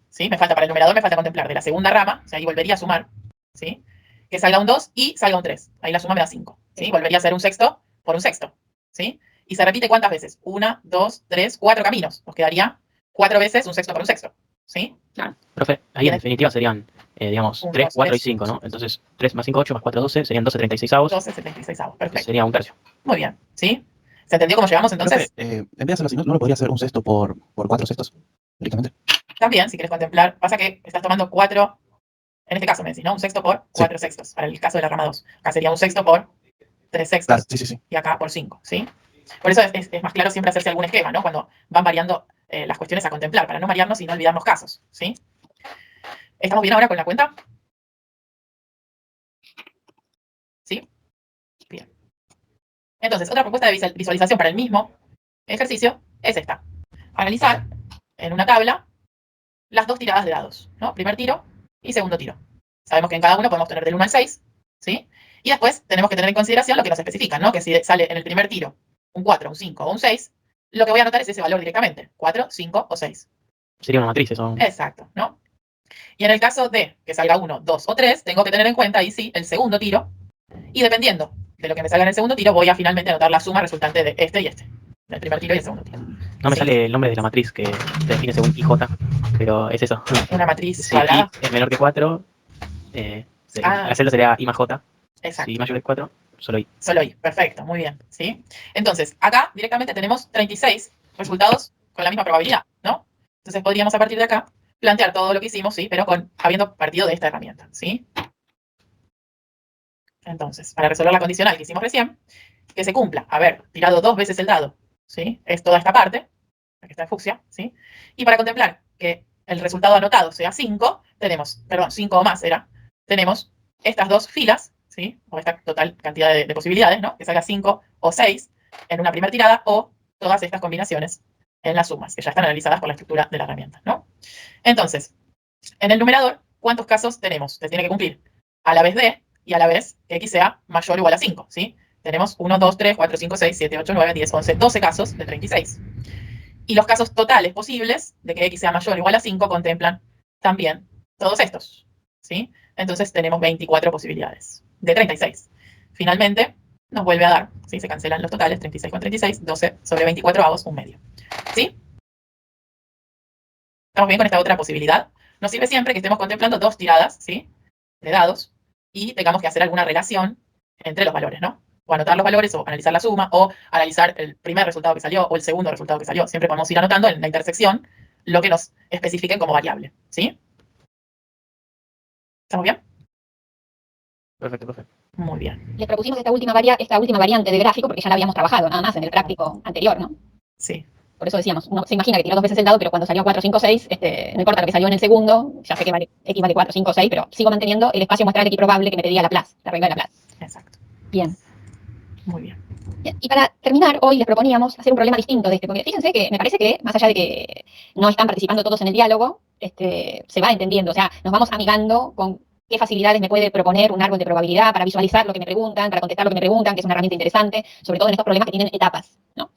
¿Sí? Me falta para el numerador, me falta contemplar de la segunda rama, o sea, ahí volvería a sumar. ¿Sí? Que salga un 2 y salga un 3. Ahí la suma me da 5. ¿Sí? Volvería a ser un sexto por un sexto. ¿Sí? Y se repite ¿cuántas veces? 1, 2, 3, 4 caminos. Nos quedaría 4 veces un sexto por un sexto. ¿Sí? Profe, ahí en definitiva serían, digamos, Un, 3, dos, 4 y tres. 5, ¿no? Entonces, 3 más 5, 8 más 4, 12, serían 12, 36 avos. 12, 76 avos. Que Perfecto. sería un tercio. Muy bien. ¿Sí? ¿Se entendió cómo llegamos entonces? Profe, en vez de hacerlo así, ¿no lo podría hacer un sexto por 4 sextos directamente? También, si quieres contemplar, pasa que estás tomando 4, en este caso me decís, ¿no? Un sexto por 4 sextos, para el caso de la rama 2. Acá sería un sexto por 3 sextos. Claro, sí, sí, sí. Y acá por 5, ¿sí? Por eso es más claro siempre hacerse algún esquema, ¿no? Cuando van variando las cuestiones a contemplar, para no marearnos y no olvidarnos casos, ¿sí? ¿Estamos bien ahora con la cuenta? ¿Sí? Bien. Entonces, otra propuesta de visualización para el mismo ejercicio es esta. Analizar en una tabla las dos tiradas de dados, ¿no? Primer tiro y segundo tiro. Sabemos que en cada uno podemos tener del 1 al 6, ¿sí? Y después tenemos que tener en consideración lo que nos especifican, ¿no? Que si sale en el primer tiro un 4, un 5 o un 6, lo que voy a anotar es ese valor directamente, 4, 5 o 6. Sería una matriz eso. Exacto, ¿no? Y en el caso de que salga 1, 2 o 3, tengo que tener en cuenta ahí sí el segundo tiro. Y dependiendo de lo que me salga en el segundo tiro, voy a finalmente anotar la suma resultante de este y este. Del primer tiro y el segundo tiro. No me Sí. sale el nombre de la matriz que se define según IJ, pero es eso. Una matriz Si cuadrada. I es menor que 4, la celda sería I más J. Exacto. Si I mayor que 4, solo I. Solo I. Perfecto, muy bien. ¿Sí? Entonces, acá directamente tenemos 36 resultados con la misma probabilidad, ¿no? Entonces podríamos a partir de acá plantear todo lo que hicimos, ¿sí? Pero habiendo partido de esta herramienta, ¿sí? Entonces, para resolver la condicional que hicimos recién, que se cumpla haber tirado 2 veces el dado, ¿sí? Es toda esta parte, la que está en fucsia, ¿sí? Y para contemplar que el resultado anotado sea 5, tenemos, perdón, 5 o más tenemos estas dos filas, ¿sí? O esta total cantidad de posibilidades, ¿no? Que salga 5 o 6 en una primera tirada o todas estas combinaciones en las sumas, que ya están analizadas por la estructura de la herramienta, ¿no? Entonces, en el numerador, ¿cuántos casos tenemos? Se tiene que cumplir a la vez de y a la vez que x sea mayor o igual a 5, ¿sí? Tenemos 1, 2, 3, 4, 5, 6, 7, 8, 9, 10, 11, 12 casos de 36. Y los casos totales posibles de que x sea mayor o igual a 5 contemplan también todos estos, ¿sí? Entonces tenemos 24 posibilidades de 36. Finalmente, nos vuelve a dar, ¿sí? Se cancelan los totales, 36 con 36, 12 sobre 24 avos, un medio. ¿Sí? ¿Estamos bien con esta otra posibilidad? Nos sirve siempre que estemos contemplando dos tiradas, ¿sí? De dados y tengamos que hacer alguna relación entre los valores, ¿no? O anotar los valores, o analizar la suma, o analizar el primer resultado que salió, o el segundo resultado que salió. Siempre podemos ir anotando en la intersección lo que nos especifiquen como variable, ¿sí? ¿Estamos bien? Perfecto, perfecto. Muy bien. Les propusimos esta última variante de gráfico porque ya la habíamos trabajado nada más en el práctico anterior, ¿no? Sí. Por eso decíamos, uno se imagina que tiró 2 veces el dado, pero cuando salió 4, 5, 6, no importa lo que salió en el segundo, ya sé que x vale 4, 5, 6, pero sigo manteniendo el espacio muestral equiprobable que me pedía Laplace, la regla de Laplace. Exacto. Bien. Muy bien. Bien. Y para terminar, hoy les proponíamos hacer un problema distinto de este, porque fíjense que me parece que, más allá de que no están participando todos en el diálogo, se va entendiendo, o sea, nos vamos amigando con qué facilidades me puede proponer un árbol de probabilidad para visualizar lo que me preguntan, para contestar lo que me preguntan, que es una herramienta interesante, sobre todo en estos problemas que tienen etapas, ¿no?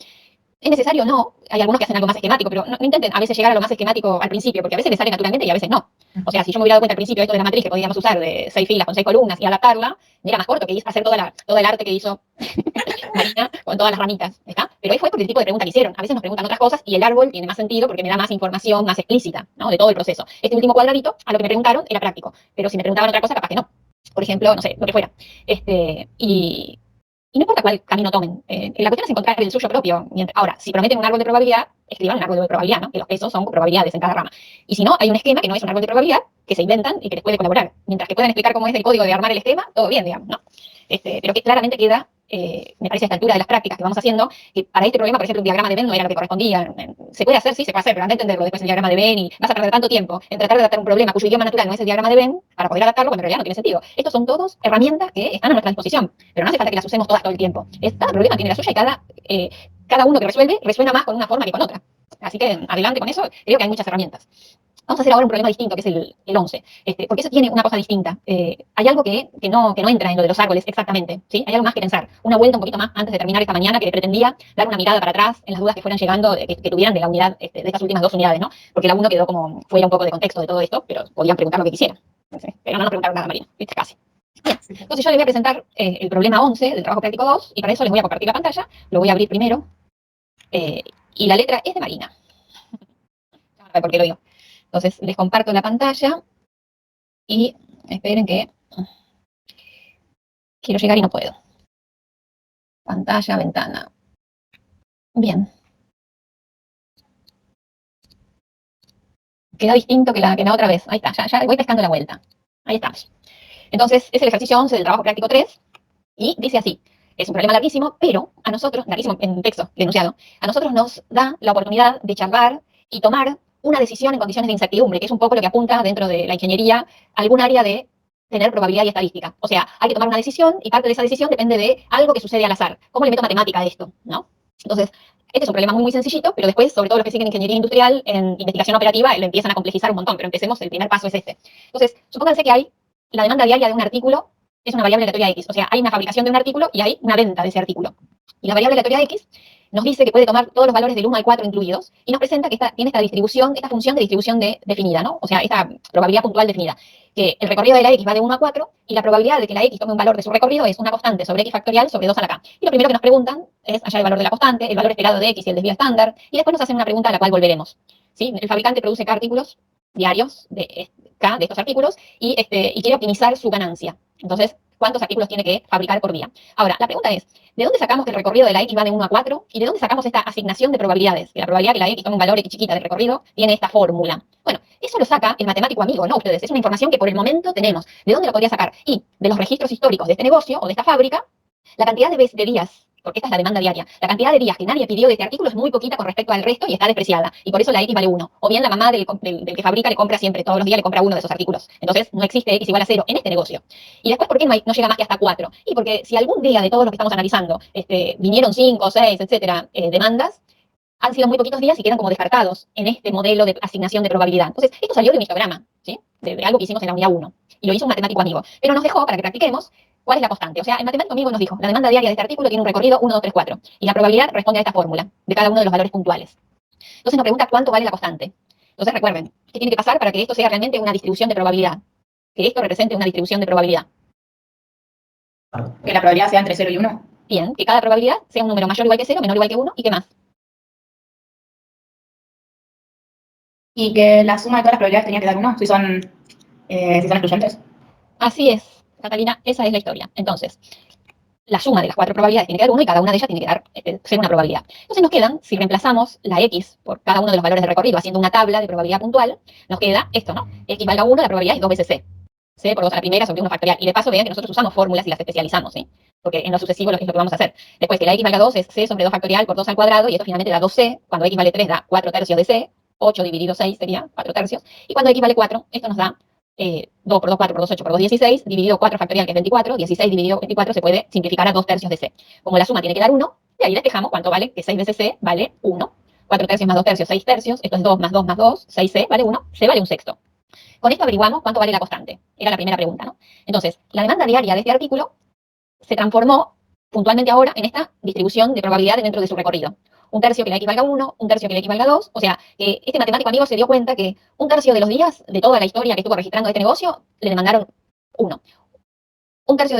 ¿Es necesario? No. Hay algunos que hacen algo más esquemático, pero no intenten a veces llegar a lo más esquemático al principio, porque a veces les sale naturalmente y a veces no. O sea, si yo me hubiera dado cuenta al principio de esto de la matriz que podíamos usar de 6 filas con 6 columnas y adaptarla, era más corto que hacer todo el arte que hizo Marina con todas las ramitas, ¿está? Pero ahí fue por el tipo de pregunta que hicieron. A veces nos preguntan otras cosas y el árbol tiene más sentido porque me da más información, más explícita, ¿no? De todo el proceso. Este último cuadradito, a lo que me preguntaron, era práctico. Pero si me preguntaban otra cosa, capaz que no. Por ejemplo, no sé, lo que fuera. Y no importa cuál camino tomen, la cuestión es encontrar el suyo propio. Ahora, si prometen un árbol de probabilidad, escriban un árbol de probabilidad, ¿no? Que los pesos son probabilidades en cada rama. Y si no, hay un esquema que no es un árbol de probabilidad, que se inventan y que les puede colaborar. Mientras que puedan explicar cómo es el código de armar el esquema, todo bien, digamos, ¿no? Pero que claramente queda, me parece a esta altura de las prácticas que vamos haciendo, que para este problema, por ejemplo, un diagrama de Venn no era lo que correspondía. Se puede hacer, sí, se puede hacer, pero anda a entenderlo después el diagrama de Venn y vas a perder tanto tiempo en tratar de adaptar un problema cuyo idioma natural no es el diagrama de Venn para poder adaptarlo cuando en realidad no tiene sentido. Estos son todos herramientas que están a nuestra disposición, pero no hace falta que las usemos todas todo el tiempo. Cada problema tiene la suya y cada uno que resuelve resuena más con una forma que con otra. Así que adelante con eso, creo que hay muchas herramientas. Vamos a hacer ahora un problema distinto, que es el 11, porque eso tiene una cosa distinta. Hay algo que no entra en lo de los árboles exactamente, ¿sí? Hay algo más que pensar. Una vuelta un poquito más antes de terminar esta mañana, que le pretendía dar una mirada para atrás en las dudas que fueran llegando, que tuvieran de la unidad, de estas últimas 2 unidades, ¿no? Porque la 1 quedó como fuera un poco de contexto de todo esto, pero podían preguntar lo que quisieran. Pero no nos preguntaron nada, Marina, ¿viste? Casi. Bien, entonces yo les voy a presentar el problema 11 del trabajo práctico 2, y para eso les voy a compartir la pantalla. Lo voy a abrir primero, y la letra es de Marina. A ver por qué lo digo. Entonces, les comparto la pantalla y esperen que quiero llegar y no puedo. Pantalla, ventana. Bien. Queda distinto que la otra vez. Ahí está, ya voy pescando la vuelta. Ahí estamos. Entonces, es el ejercicio 11 del trabajo práctico 3 y dice así. Es un problema larguísimo, pero a nosotros, larguísimo en texto, denunciado, a nosotros nos da la oportunidad de charlar y tomar una decisión en condiciones de incertidumbre, que es un poco lo que apunta dentro de la ingeniería algún área de tener probabilidad y estadística. O sea, hay que tomar una decisión y parte de esa decisión depende de algo que sucede al azar. ¿Cómo le meto matemática a esto? ¿No? Entonces, este es un problema muy, muy sencillito, pero después, sobre todo los que siguen ingeniería industrial, en investigación operativa, lo empiezan a complejizar un montón, pero empecemos, el primer paso es este. Entonces, supónganse que hay la demanda diaria de un artículo, es una variable aleatoria X, o sea, hay una fabricación de un artículo y hay una venta de ese artículo. Y la variable aleatoria X nos dice que puede tomar todos los valores del 1 al 4 incluidos y nos presenta que tiene esta distribución, esta función de distribución definida, ¿no? O sea, esta probabilidad puntual definida, que el recorrido de la X va de 1 a 4 y la probabilidad de que la X tome un valor de su recorrido es una constante sobre X factorial sobre 2 a la K. Y lo primero que nos preguntan es hallar el valor de la constante, el valor esperado de X y el desvío estándar, y después nos hacen una pregunta a la cual volveremos. ¿Sí? El fabricante produce K artículos diarios de K de estos artículos y quiere optimizar su ganancia. Entonces, ¿cuántos artículos tiene que fabricar por día? Ahora, la pregunta es, ¿de dónde sacamos que el recorrido de la X va de 1 a 4? ¿Y de dónde sacamos esta asignación de probabilidades? Que la probabilidad que la X tome un valor X chiquita del recorrido tiene esta fórmula. Bueno, eso lo saca el matemático amigo, no ustedes. Es una información que por el momento tenemos. ¿De dónde lo podría sacar? Y de los registros históricos de este negocio o de esta fábrica, la cantidad de días, porque esta es la demanda diaria, la cantidad de días que nadie pidió de este artículo es muy poquita con respecto al resto y está despreciada. Y por eso la X vale 1. O bien la mamá del que fabrica le compra siempre, todos los días le compra uno de esos artículos. Entonces no existe X igual a 0 en este negocio. Y después, ¿por qué no llega más que hasta 4? Y porque si algún día de todos los que estamos analizando vinieron 5, 6, etcétera, demandas, han sido muy poquitos días y quedan como descartados en este modelo de asignación de probabilidad. Entonces, esto salió de un histograma, ¿sí? De algo que hicimos en la unidad 1. Y lo hizo un matemático amigo. Pero nos dejó, para que practiquemos, cuál es la constante. O sea, el matemático amigo nos dijo, la demanda diaria de este artículo tiene un recorrido 1, 2, 3, 4. Y la probabilidad responde a esta fórmula, de cada uno de los valores puntuales. Entonces nos pregunta cuánto vale la constante. Entonces recuerden, ¿qué tiene que pasar para que esto sea realmente una distribución de probabilidad? Que esto represente una distribución de probabilidad. Que la probabilidad sea entre 0 y 1. Bien, que cada probabilidad sea un número mayor o igual que 0, menor o igual que 1, ¿y qué más? Y que la suma de todas las probabilidades tenía que dar 1, si son excluyentes. Así es, Catalina, esa es la historia. Entonces, la suma de las 4 probabilidades tiene que dar 1 y cada una de ellas tiene que dar ser una probabilidad. Entonces nos quedan, si reemplazamos la X por cada uno de los valores de recorrido haciendo una tabla de probabilidad puntual, nos queda esto, ¿no? X valga 1, la probabilidad es 2 veces C. C por 2 a la primera sobre 1 factorial. Y de paso vean que nosotros usamos fórmulas y las especializamos, ¿sí? Porque en lo sucesivo es lo que vamos a hacer. Después que la X valga 2 es C sobre 2 factorial por 2 al cuadrado y esto finalmente da 2C. Cuando X vale 3 da 4 tercios de C. 8 dividido 6 sería 4 tercios. Y cuando X vale 4, esto nos da 2 por 2, 4 por 2, 8 por 2, 16, dividido 4 factorial, que es 24, 16 dividido 24 se puede simplificar a 2 tercios de C. Como la suma tiene que dar 1, de ahí despejamos cuánto vale, que 6 veces C vale 1. 4 tercios más 2 tercios, 6 tercios, esto es 2 más 2 más 2, 6C vale 1, C vale un sexto. Con esto averiguamos cuánto vale la constante. Era la primera pregunta, ¿no? Entonces, la demanda diaria de este artículo se transformó puntualmente ahora en esta distribución de probabilidades dentro de su recorrido. Un tercio que la X valga 1, un tercio que la X valga 2. O sea, que este matemático amigo se dio cuenta que un tercio de los días de toda la historia que estuvo registrando este negocio le demandaron 1. Otro tercio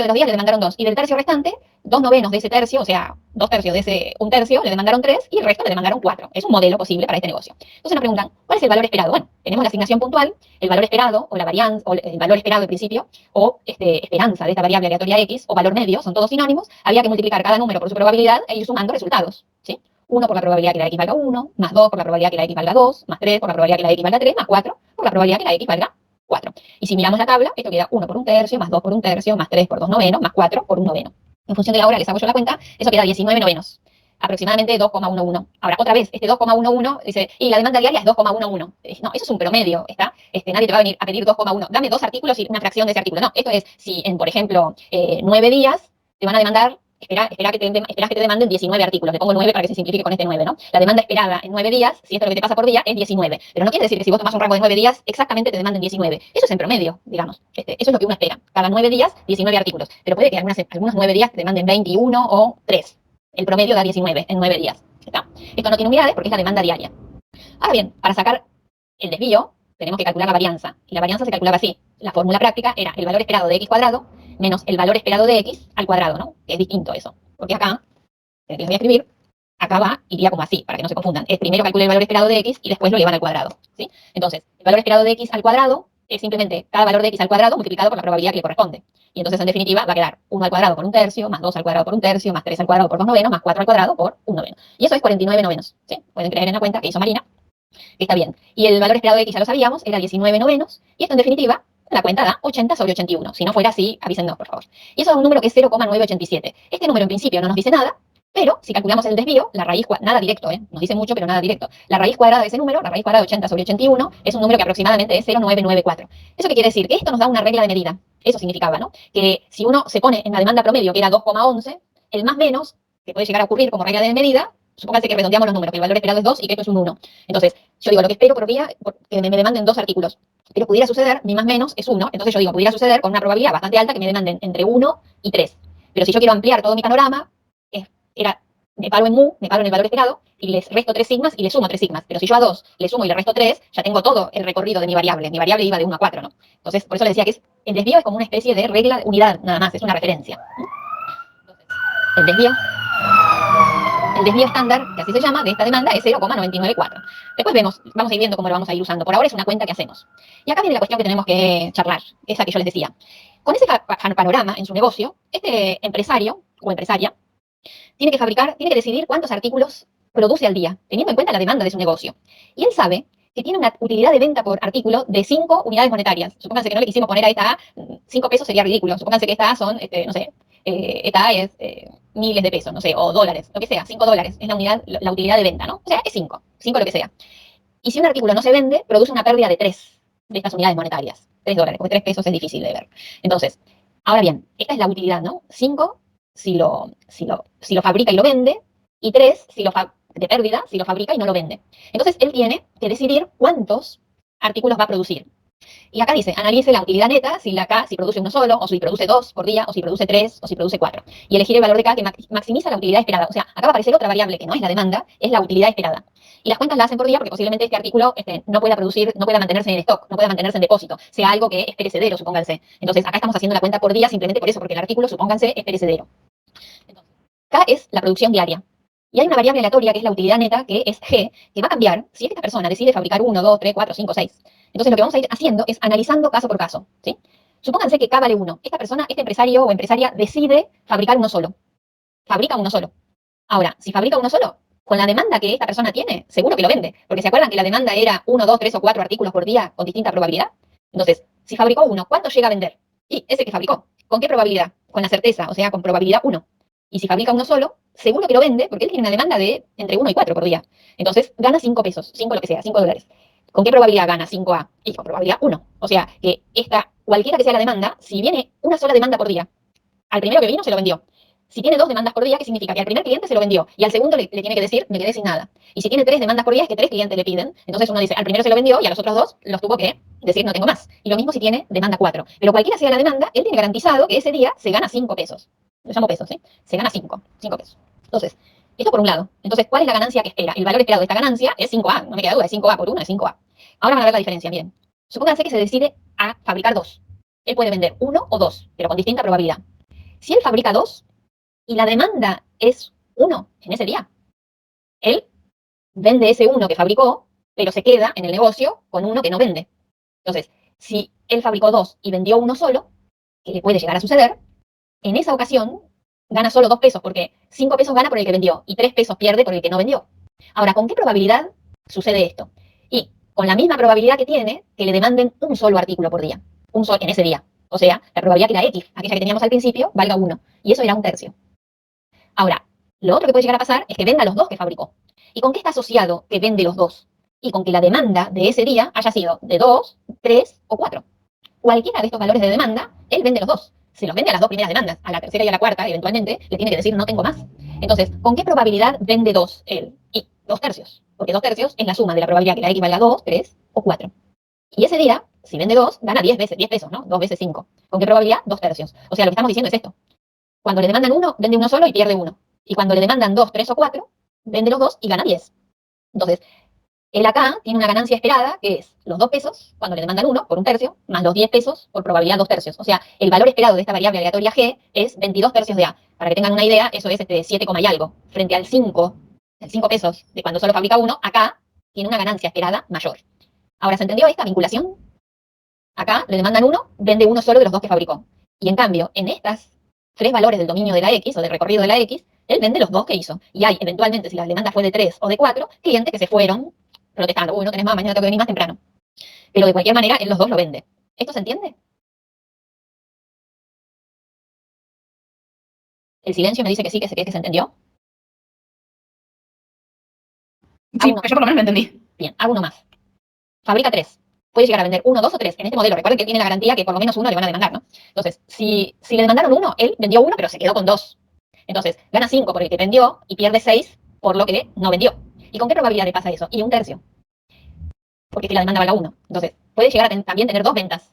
de los días le demandaron 2. Y del tercio restante, 2 novenos de ese tercio, o sea, 2 tercios de ese 1 tercio, le demandaron 3 y el resto le demandaron 4. Es un modelo posible para este negocio. Entonces nos preguntan, ¿cuál es el valor esperado? Bueno, tenemos la asignación puntual, el valor esperado, o la varianza, o el valor esperado en principio, o esperanza de esta variable aleatoria X, o valor medio, son todos sinónimos. Había que multiplicar cada número por su probabilidad e ir sumando resultados, ¿sí? 1 por la probabilidad que la X valga 1, más 2 por la probabilidad que la X valga 2, más 3 por la probabilidad que la X valga 3, más 4 por la probabilidad que la X valga 4. Y si miramos la tabla, esto queda 1 por 1/3, más 2 por 1/3, más 3 por 2 novenos, más 4 por 1 noveno. En función de la hora les hago yo la cuenta, eso queda 19 novenos. Aproximadamente 2,11. Ahora, otra vez, este 2,11 dice, y la demanda diaria es 2,11. No, eso es un promedio, ¿está? Nadie te va a venir a pedir 2,1. Dame 2 artículos y una fracción de ese artículo. No, esto es, si en, por ejemplo, 9 días te van a demandar, esperás que te demanden 19 artículos. Le pongo 9 para que se simplifique con este 9, ¿no? La demanda esperada en 9 días, si esto es lo que te pasa por día, es 19. Pero no quiere decir que si vos tomás un rango de 9 días, exactamente te demanden 19. Eso es en promedio, digamos. Eso es lo que uno espera. Cada 9 días, 19 artículos. Pero puede que algunos 9 días te demanden 21 o 3. El promedio da 19 en 9 días. ¿Está? Esto no tiene unidades porque es la demanda diaria. Ahora bien, para sacar el desvío, tenemos que calcular la varianza. Y la varianza se calculaba así. La fórmula práctica era el valor esperado de x cuadrado menos el valor esperado de x al cuadrado, ¿no? Que es distinto eso. Porque acá, que les voy a escribir, acá iría como así, para que no se confundan. Es primero calcular el valor esperado de x y después lo llevan al cuadrado, ¿sí? Entonces, el valor esperado de x al cuadrado es simplemente cada valor de x al cuadrado multiplicado por la probabilidad que le corresponde. Y entonces, en definitiva, va a quedar 1 al cuadrado por 1/3, más 2 al cuadrado por 1/3, más 3 al cuadrado por 2 novenos, más 4 al cuadrado por 1 noveno. Y eso es 49 novenos, ¿sí? Pueden creer en la cuenta que hizo Marina, que está bien. Y el valor esperado de x ya lo sabíamos, era 19 novenos. Y esto, en definitiva, la cuenta da 80 sobre 81. Si no fuera así, avísennos, por favor. Y eso es un número que es 0,987. Este número, en principio, no nos dice nada, pero si calculamos el desvío, la raíz cuadrada, nada directo, nos dice mucho, pero nada directo. La raíz cuadrada de ese número, la raíz cuadrada de 80 sobre 81, es un número que aproximadamente es 0,994. ¿Eso qué quiere decir? Que esto nos da una regla de medida. Eso significaba, ¿no? Que si uno se pone en la demanda promedio, que era 2,11, el más menos, que puede llegar a ocurrir como regla de medida, supónganse que redondeamos los números, que el valor esperado es 2 y que esto es un 1. Entonces, yo digo, lo que espero por día, que me demanden 2 artículos. Pero pudiera suceder, mi más menos es 1. Entonces yo digo, pudiera suceder con una probabilidad bastante alta que me demanden entre 1 y 3. Pero si yo quiero ampliar todo mi panorama, me paro en mu, me paro en el valor esperado, y les resto 3 sigmas y le sumo 3 sigmas. Pero si yo a 2 le sumo y le resto 3, ya tengo todo el recorrido de mi variable. Mi variable iba de 1 a 4, ¿no? Entonces, por eso les decía que el desvío es como una especie de regla, unidad, nada más, es una referencia. Entonces, el desvío estándar, que así se llama, de esta demanda es 0,994. Después vamos a ir viendo cómo lo vamos a ir usando. Por ahora es una cuenta que hacemos. Y acá viene la cuestión que tenemos que charlar, esa que yo les decía. Con ese panorama en su negocio, este empresario o empresaria tiene que decidir cuántos artículos produce al día, teniendo en cuenta la demanda de su negocio. Y él sabe que tiene una utilidad de venta por artículo de 5 unidades monetarias. Supónganse que no le quisimos poner a esta A 5 pesos, sería ridículo. Supónganse que esta A son, no sé, esta A es miles de pesos, no sé, o dólares, lo que sea, 5 dólares es la utilidad de venta, ¿no? O sea, es 5 lo que sea. Y si un artículo no se vende, produce una pérdida de 3 de estas unidades monetarias. 3 dólares, porque 3 pesos es difícil de ver. Entonces, ahora bien, esta es la utilidad, ¿no? 5 si lo fabrica y lo vende, y 3 de pérdida si lo fabrica y no lo vende. Entonces, él tiene que decidir cuántos artículos va a producir. Y acá dice, analice la utilidad neta, si produce uno solo, o si produce 2 por día, o si produce 3, o si produce 4. Y elegir el valor de K que maximiza la utilidad esperada. O sea, acá va a aparecer otra variable que no es la demanda, es la utilidad esperada. Y las cuentas las hacen por día porque posiblemente este artículo no pueda producir, no pueda mantenerse en el stock, no pueda mantenerse en depósito, sea algo que es perecedero, supónganse. Entonces, acá estamos haciendo la cuenta por día simplemente por eso, porque el artículo, supónganse, es perecedero. Entonces, K es la producción diaria. Y hay una variable aleatoria que es la utilidad neta, que es G, que va a cambiar si esta persona decide fabricar 1, 2, 3, 4, 5, 6. Entonces lo que vamos a ir haciendo es analizando caso por caso, ¿sí? Supónganse que K vale 1. Esta persona, este empresario o empresaria decide fabricar uno solo. Fabrica uno solo. Ahora, si fabrica uno solo, con la demanda que esta persona tiene, seguro que lo vende. Porque ¿se acuerdan que la demanda era 1, 2, 3 o 4 artículos por día con distinta probabilidad? Entonces, si fabricó uno, ¿cuánto llega a vender? Y ese que fabricó. ¿Con qué probabilidad? Con la certeza, o sea, con probabilidad 1. Y si fabrica uno solo, seguro que lo vende porque él tiene una demanda de entre 1 y 4 por día. Entonces, gana 5 pesos, 5 lo que sea, 5 dólares. ¿Con qué probabilidad gana 5A? Y con probabilidad 1. O sea, que cualquiera que sea la demanda, si viene una sola demanda por día, al primero que vino se lo vendió. Si tiene 2 demandas por día, ¿qué significa? Que al primer cliente se lo vendió y al segundo le tiene que decir, me quedé sin nada. Y si tiene 3 demandas por día, es que 3 clientes le piden. Entonces uno dice, al primero se lo vendió y a los otros 2 los tuvo que decir, no tengo más. Y lo mismo si tiene demanda 4. Pero cualquiera sea la demanda, él tiene garantizado que ese día se gana 5 pesos. Lo llamo pesos, ¿sí? Se gana 5 pesos. Entonces, esto por un lado. Entonces, ¿cuál es la ganancia que espera? El valor esperado de esta ganancia es 5A, no me queda duda, es 5A por 1, es 5A. Ahora van a ver la diferencia, miren. Supónganse que se decide a fabricar 2. Él puede vender 1 o 2, pero con distinta probabilidad. Si él fabrica 2 y la demanda es 1 en ese día, él vende ese 1 que fabricó, pero se queda en el negocio con 1 que no vende. Entonces, si él fabricó 2 y vendió 1 solo, que le puede llegar a suceder, en esa ocasión, gana solo 2 pesos, porque 5 pesos gana por el que vendió y 3 pesos pierde por el que no vendió. Ahora, ¿con qué probabilidad sucede esto? Y con la misma probabilidad que tiene que le demanden un solo artículo por día, en ese día. O sea, la probabilidad que era X, aquella que teníamos al principio, valga 1. Y eso era 1/3. Ahora, lo otro que puede llegar a pasar es que venda los 2 que fabricó. ¿Y con qué está asociado que vende los 2? Y con que la demanda de ese día haya sido de 2, 3 o 4. Cualquiera de estos valores de demanda, él vende los 2. Se los vende a las 2 primeras demandas, a la tercera y a la cuarta, eventualmente, le tiene que decir no tengo más. Entonces, ¿con qué probabilidad vende 2 él? Y 2/3. Porque 2/3 es la suma de la probabilidad que la X valga 2, 3 o 4. Y ese día, si vende 2, gana 10 veces, 10 pesos, ¿no? 2 veces 5. ¿Con qué probabilidad? 2/3. O sea, lo que estamos diciendo es esto. Cuando le demandan 1, vende 1 solo y pierde 1. Y cuando le demandan 2, 3 o 4, vende los 2 y gana 10. Entonces, él acá tiene una ganancia esperada que es los 2 pesos cuando le demandan 1 por 1/3, más los 10 pesos por probabilidad 2/3. O sea, el valor esperado de esta variable aleatoria G es 22/3 de A. Para que tengan una idea, eso es 7, y algo. Frente al 5 pesos de cuando solo fabrica 1, acá tiene una ganancia esperada mayor. Ahora, ¿se entendió esta vinculación? Acá le demandan 1, vende 1 solo de los 2 que fabricó. Y en cambio, en estas 3 valores del dominio de la X o del recorrido de la X, él vende los 2 que hizo. Y hay, eventualmente, si la demanda fue de 3 o de 4, clientes que se fueron protestando. Uy, no tenés más, mañana tengo que venir más temprano. Pero de cualquier manera, él los 2 lo vende. ¿Esto se entiende? El silencio me dice que sí, que se entendió. Sí, Uno. yo por lo menos lo entendí. Bien, hago uno más. Fabrica 3. Puede llegar a vender 1, 2 o 3. En este modelo, recuerden que él tiene la garantía que por lo menos 1 le van a demandar, ¿no? Entonces, si le demandaron 1, él vendió 1, pero se quedó con 2. Entonces, gana 5 por el que vendió y pierde 6 por lo que no vendió. ¿Y con qué probabilidad le pasa eso? Y 1/3. Porque es que la demanda valga 1. Entonces, puede llegar a también tener 2 ventas.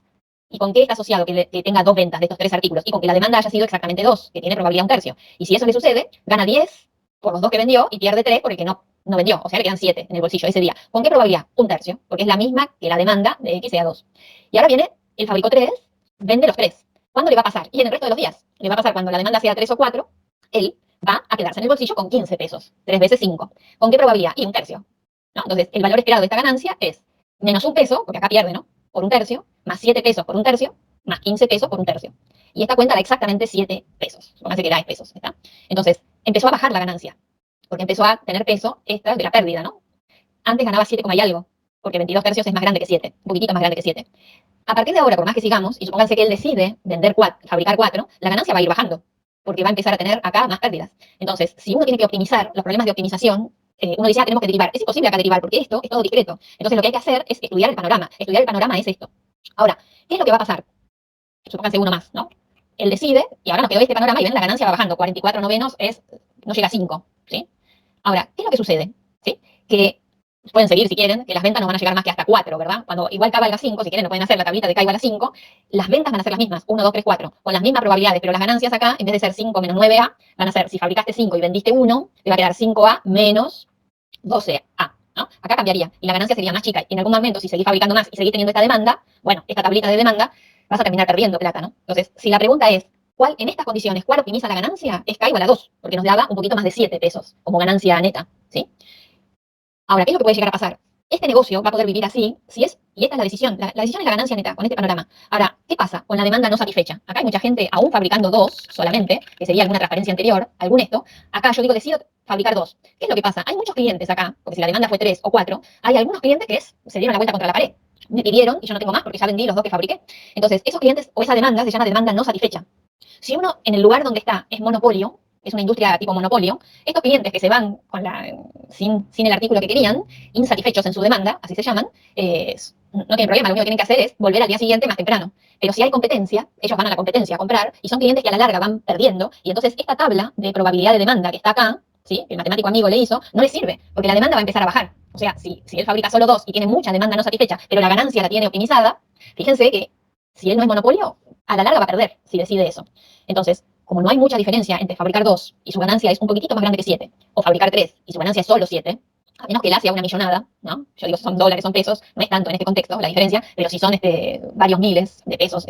¿Y con qué está asociado que tenga 2 ventas de estos 3 artículos? Y con que la demanda haya sido exactamente 2, que tiene probabilidad 1/3. Y si eso le sucede, gana 10 por los 2 que vendió y pierde 3 por el que no vendió. O sea, le quedan 7 en el bolsillo ese día. ¿Con qué probabilidad? 1/3, porque es la misma que la demanda de X sea 2. Y ahora viene, él fabricó 3, vende los 3. ¿Cuándo le va a pasar? Y en el resto de los días. Le va a pasar cuando la demanda sea 3 o 4, él va a quedarse en el bolsillo con 15 pesos. 3 veces 5. ¿Con qué probabilidad? Y 1/3. ¿No? Entonces, el valor esperado de esta ganancia es menos 1 peso, porque acá pierde, ¿no? Por 1/3, más 7 pesos por 1/3, más 15 pesos por 1/3. Y esta cuenta da exactamente 7 pesos. Supóngase que da 10 pesos. ¿Está? Entonces, empezó a bajar la ganancia, porque empezó a tener peso esta de la pérdida, ¿no? Antes ganaba 7, y algo, porque 22/3 es más grande que 7, un poquitito más grande que 7. A partir de ahora, por más que sigamos, y supónganse que él decide fabricar 4, la ganancia va a ir bajando, porque va a empezar a tener acá más pérdidas. Entonces, si uno tiene que optimizar los problemas de optimización, uno dice, tenemos que derivar. Es imposible acá derivar, porque esto es todo discreto. Entonces, lo que hay que hacer es estudiar el panorama. Estudiar el panorama es esto. Ahora, ¿qué es lo que va a pasar? Supónganse uno más, ¿no? Él decide, y ahora nos quedó este panorama, y ven, la ganancia va bajando. 44 novenos no llega a 5, ¿sí? Ahora, ¿qué es lo que sucede? ¿Sí? Que pueden seguir si quieren, que las ventas no van a llegar más que hasta 4, ¿verdad? Cuando igual K valga 5, si quieren lo pueden hacer, la tablita de K igual a 5, las ventas van a ser las mismas, 1, 2, 3, 4, con las mismas probabilidades, pero las ganancias acá, en vez de ser 5 menos 9A, van a ser, si fabricaste 5 y vendiste 1, te va a quedar 5A menos 12A, ¿no? Acá cambiaría, y la ganancia sería más chica, y en algún momento, si seguís fabricando más y seguís teniendo esta demanda, bueno, esta tablita de demanda, vas a terminar perdiendo plata, ¿no? Entonces, si la pregunta es, en estas condiciones, ¿cuál optimiza la ganancia? Es K igual a 2, porque nos daba un poquito más de 7 pesos como ganancia neta, ¿sí? Ahora, ¿qué es lo que puede llegar a pasar? Este negocio va a poder vivir así, y esta es la decisión. La decisión es la ganancia neta, con este panorama. Ahora, ¿qué pasa con la demanda no satisfecha? Acá hay mucha gente, aún fabricando 2 solamente, que sería alguna transparencia anterior, algún esto. Acá yo digo, decido fabricar 2. ¿Qué es lo que pasa? Hay muchos clientes acá, porque si la demanda fue 3 o 4, hay algunos clientes que se dieron la vuelta contra la pared. Me pidieron y yo no tengo más porque ya vendí los 2 que fabriqué. Entonces, esos clientes o esa demanda se llama demanda no satisfecha. Si uno en el lugar donde está es monopolio, es una industria tipo monopolio, estos clientes que se van sin el artículo que querían, insatisfechos en su demanda, así se llaman, no tienen problema, lo único que tienen que hacer es volver al día siguiente más temprano. Pero si hay competencia, ellos van a la competencia a comprar y son clientes que a la larga van perdiendo, y entonces esta tabla de probabilidad de demanda que está acá, ¿sí? Que el matemático amigo le hizo, no le sirve, porque la demanda va a empezar a bajar. O sea, si él fabrica solo 2 y tiene mucha demanda no satisfecha, pero la ganancia la tiene optimizada, fíjense que si él no es monopolio, a la larga va a perder si decide eso. Entonces, como no hay mucha diferencia entre fabricar 2 y su ganancia es un poquitito más grande que 7, o fabricar 3 y su ganancia es solo 7, a menos que la sea una millonada, ¿no? Yo digo, si son dólares, son pesos, no es tanto en este contexto la diferencia, pero si son varios miles de pesos,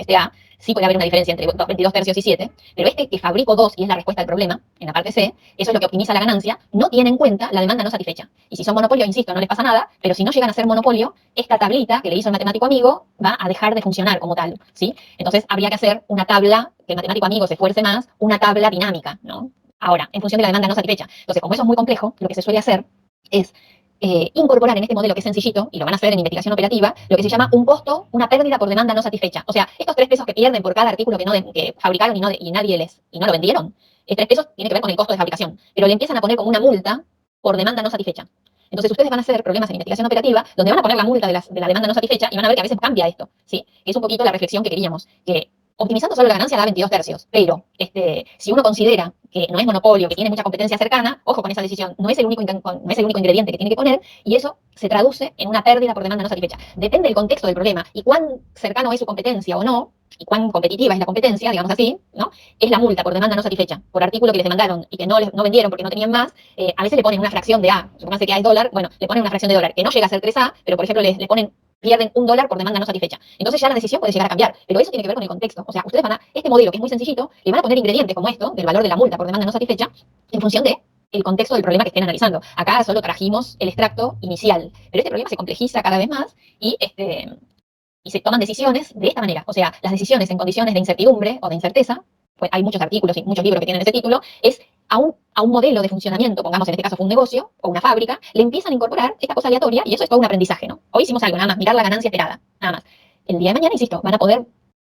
sí puede haber una diferencia entre 22 tercios y 7, pero que fabrico 2 y es la respuesta al problema, en la parte C, eso es lo que optimiza la ganancia, no tiene en cuenta la demanda no satisfecha. Y si son monopolio, insisto, no les pasa nada, pero si no llegan a ser monopolio, esta tablita que le hizo el matemático amigo va a dejar de funcionar como tal, ¿sí? Entonces habría que hacer una tabla, que el matemático amigo se esfuerce más, una tabla dinámica, ¿no? Ahora, en función de la demanda no satisfecha. Entonces, como eso es muy complejo, lo que se suele hacer es incorporar en este modelo que es sencillito, y lo van a hacer en investigación operativa, lo que se llama un costo, una pérdida por demanda no satisfecha. O sea, estos 3 pesos que pierden por cada artículo que fabricaron y no lo vendieron, 3 pesos tiene que ver con el costo de fabricación, pero le empiezan a poner como una multa por demanda no satisfecha. Entonces ustedes van a hacer problemas en investigación operativa donde van a poner la multa de la demanda no satisfecha y van a ver que a veces cambia esto, ¿sí? Es un poquito la reflexión que queríamos, que optimizando solo la ganancia da 22 tercios, pero si uno considera que no es monopolio, que tiene mucha competencia cercana, ojo con esa decisión, no es el único ingrediente que tiene que poner, y eso se traduce en una pérdida por demanda no satisfecha. Depende del contexto del problema y cuán cercano es su competencia o no, y cuán competitiva es la competencia, digamos así, ¿no? Es la multa por demanda no satisfecha, por artículo que les demandaron y que no vendieron porque no tenían más, a veces le ponen una fracción de A, supóngase que A es dólar, bueno, le ponen una fracción de dólar, que no llega a ser 3A, pero por ejemplo pierden $1 por demanda no satisfecha. Entonces ya la decisión puede llegar a cambiar, pero eso tiene que ver con el contexto. O sea, ustedes este modelo que es muy sencillito, le van a poner ingredientes como esto, del valor de la multa por demanda no satisfecha, en función de el contexto del problema que estén analizando. Acá solo trajimos el extracto inicial, pero este problema se complejiza cada vez más y se toman decisiones de esta manera. O sea, las decisiones en condiciones de incertidumbre o de incerteza, pues hay muchos artículos y muchos libros que tienen ese título, es a un modelo de funcionamiento, pongamos en este caso fue un negocio o una fábrica, le empiezan a incorporar esta cosa aleatoria y eso es todo un aprendizaje, ¿no? Hoy hicimos algo, nada más, mirar la ganancia esperada, nada más. El día de mañana, insisto, van a poder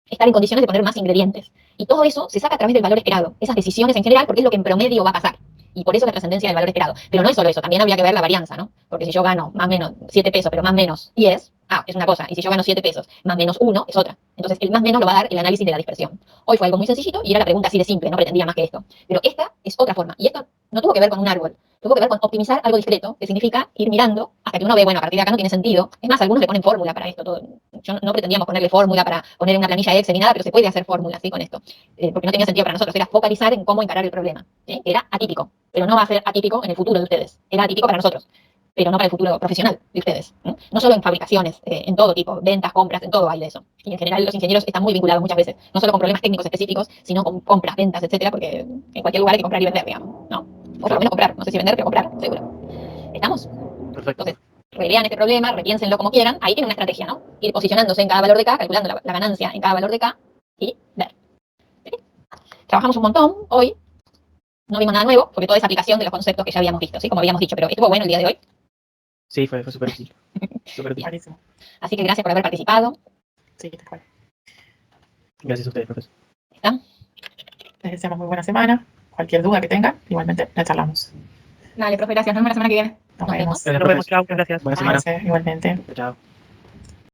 estar en condiciones de poner más ingredientes. Y todo eso se saca a través del valor esperado, esas decisiones en general, porque es lo que en promedio va a pasar. Y por eso la trascendencia del valor esperado. Pero no es solo eso, también habría que ver la varianza, ¿no? Porque si yo gano más o menos 7 pesos, pero más o menos 10, es una cosa. Y si yo gano 7 pesos, más o menos 1, es otra. Entonces, el más o menos lo va a dar el análisis de la dispersión. Hoy fue algo muy sencillito y era la pregunta así de simple, no pretendía más que esto. Pero esta es otra forma. Y esto no tuvo que ver con un árbol, tuvo que ver con optimizar algo discreto, que significa ir mirando hasta que uno ve, bueno, a partir de acá no tiene sentido. Es más, algunos le ponen fórmula para esto. Yo no pretendíamos ponerle fórmula para poner una planilla Excel ni nada, pero se puede hacer fórmula así con esto. Porque no tenía sentido para nosotros, era focalizar en cómo encarar el problema. Que era atípico, pero no va a ser atípico en el futuro de ustedes. Era atípico para nosotros, pero no para el futuro profesional de ustedes. No solo en fabricaciones, en todo tipo, ventas, compras, en todo hay de eso. Y en general los ingenieros están muy vinculados muchas veces, no solo con problemas técnicos específicos, sino con compras, ventas, etcétera, porque en cualquier lugar hay que comprar y vender, digamos, ¿no? O por lo menos comprar, no sé si vender, pero comprar, seguro. ¿Estamos? Perfecto. Entonces, relean este problema, repiénsenlo como quieran, ahí tienen una estrategia, ¿no? Ir posicionándose en cada valor de K, calculando la ganancia en cada valor de K y ver. ¿Sí? Trabajamos un montón hoy, no vimos nada nuevo, porque todo es aplicación de los conceptos que ya habíamos visto, ¿sí? Como habíamos dicho, pero estuvo bueno el día de hoy. Sí, fue súper útil. Súper útil. Buenísimo. Así que gracias por haber participado. Sí, tal cual. Gracias a ustedes, profesor. ¿Está? Les deseamos muy buena semana. Cualquier duda que tengan, igualmente la charlamos. Dale, profe, gracias. Nos vemos la semana que viene. Nos vemos. Gracias, Nos vemos, profesor. chao, gracias. Buena semana. Igualmente. Chao.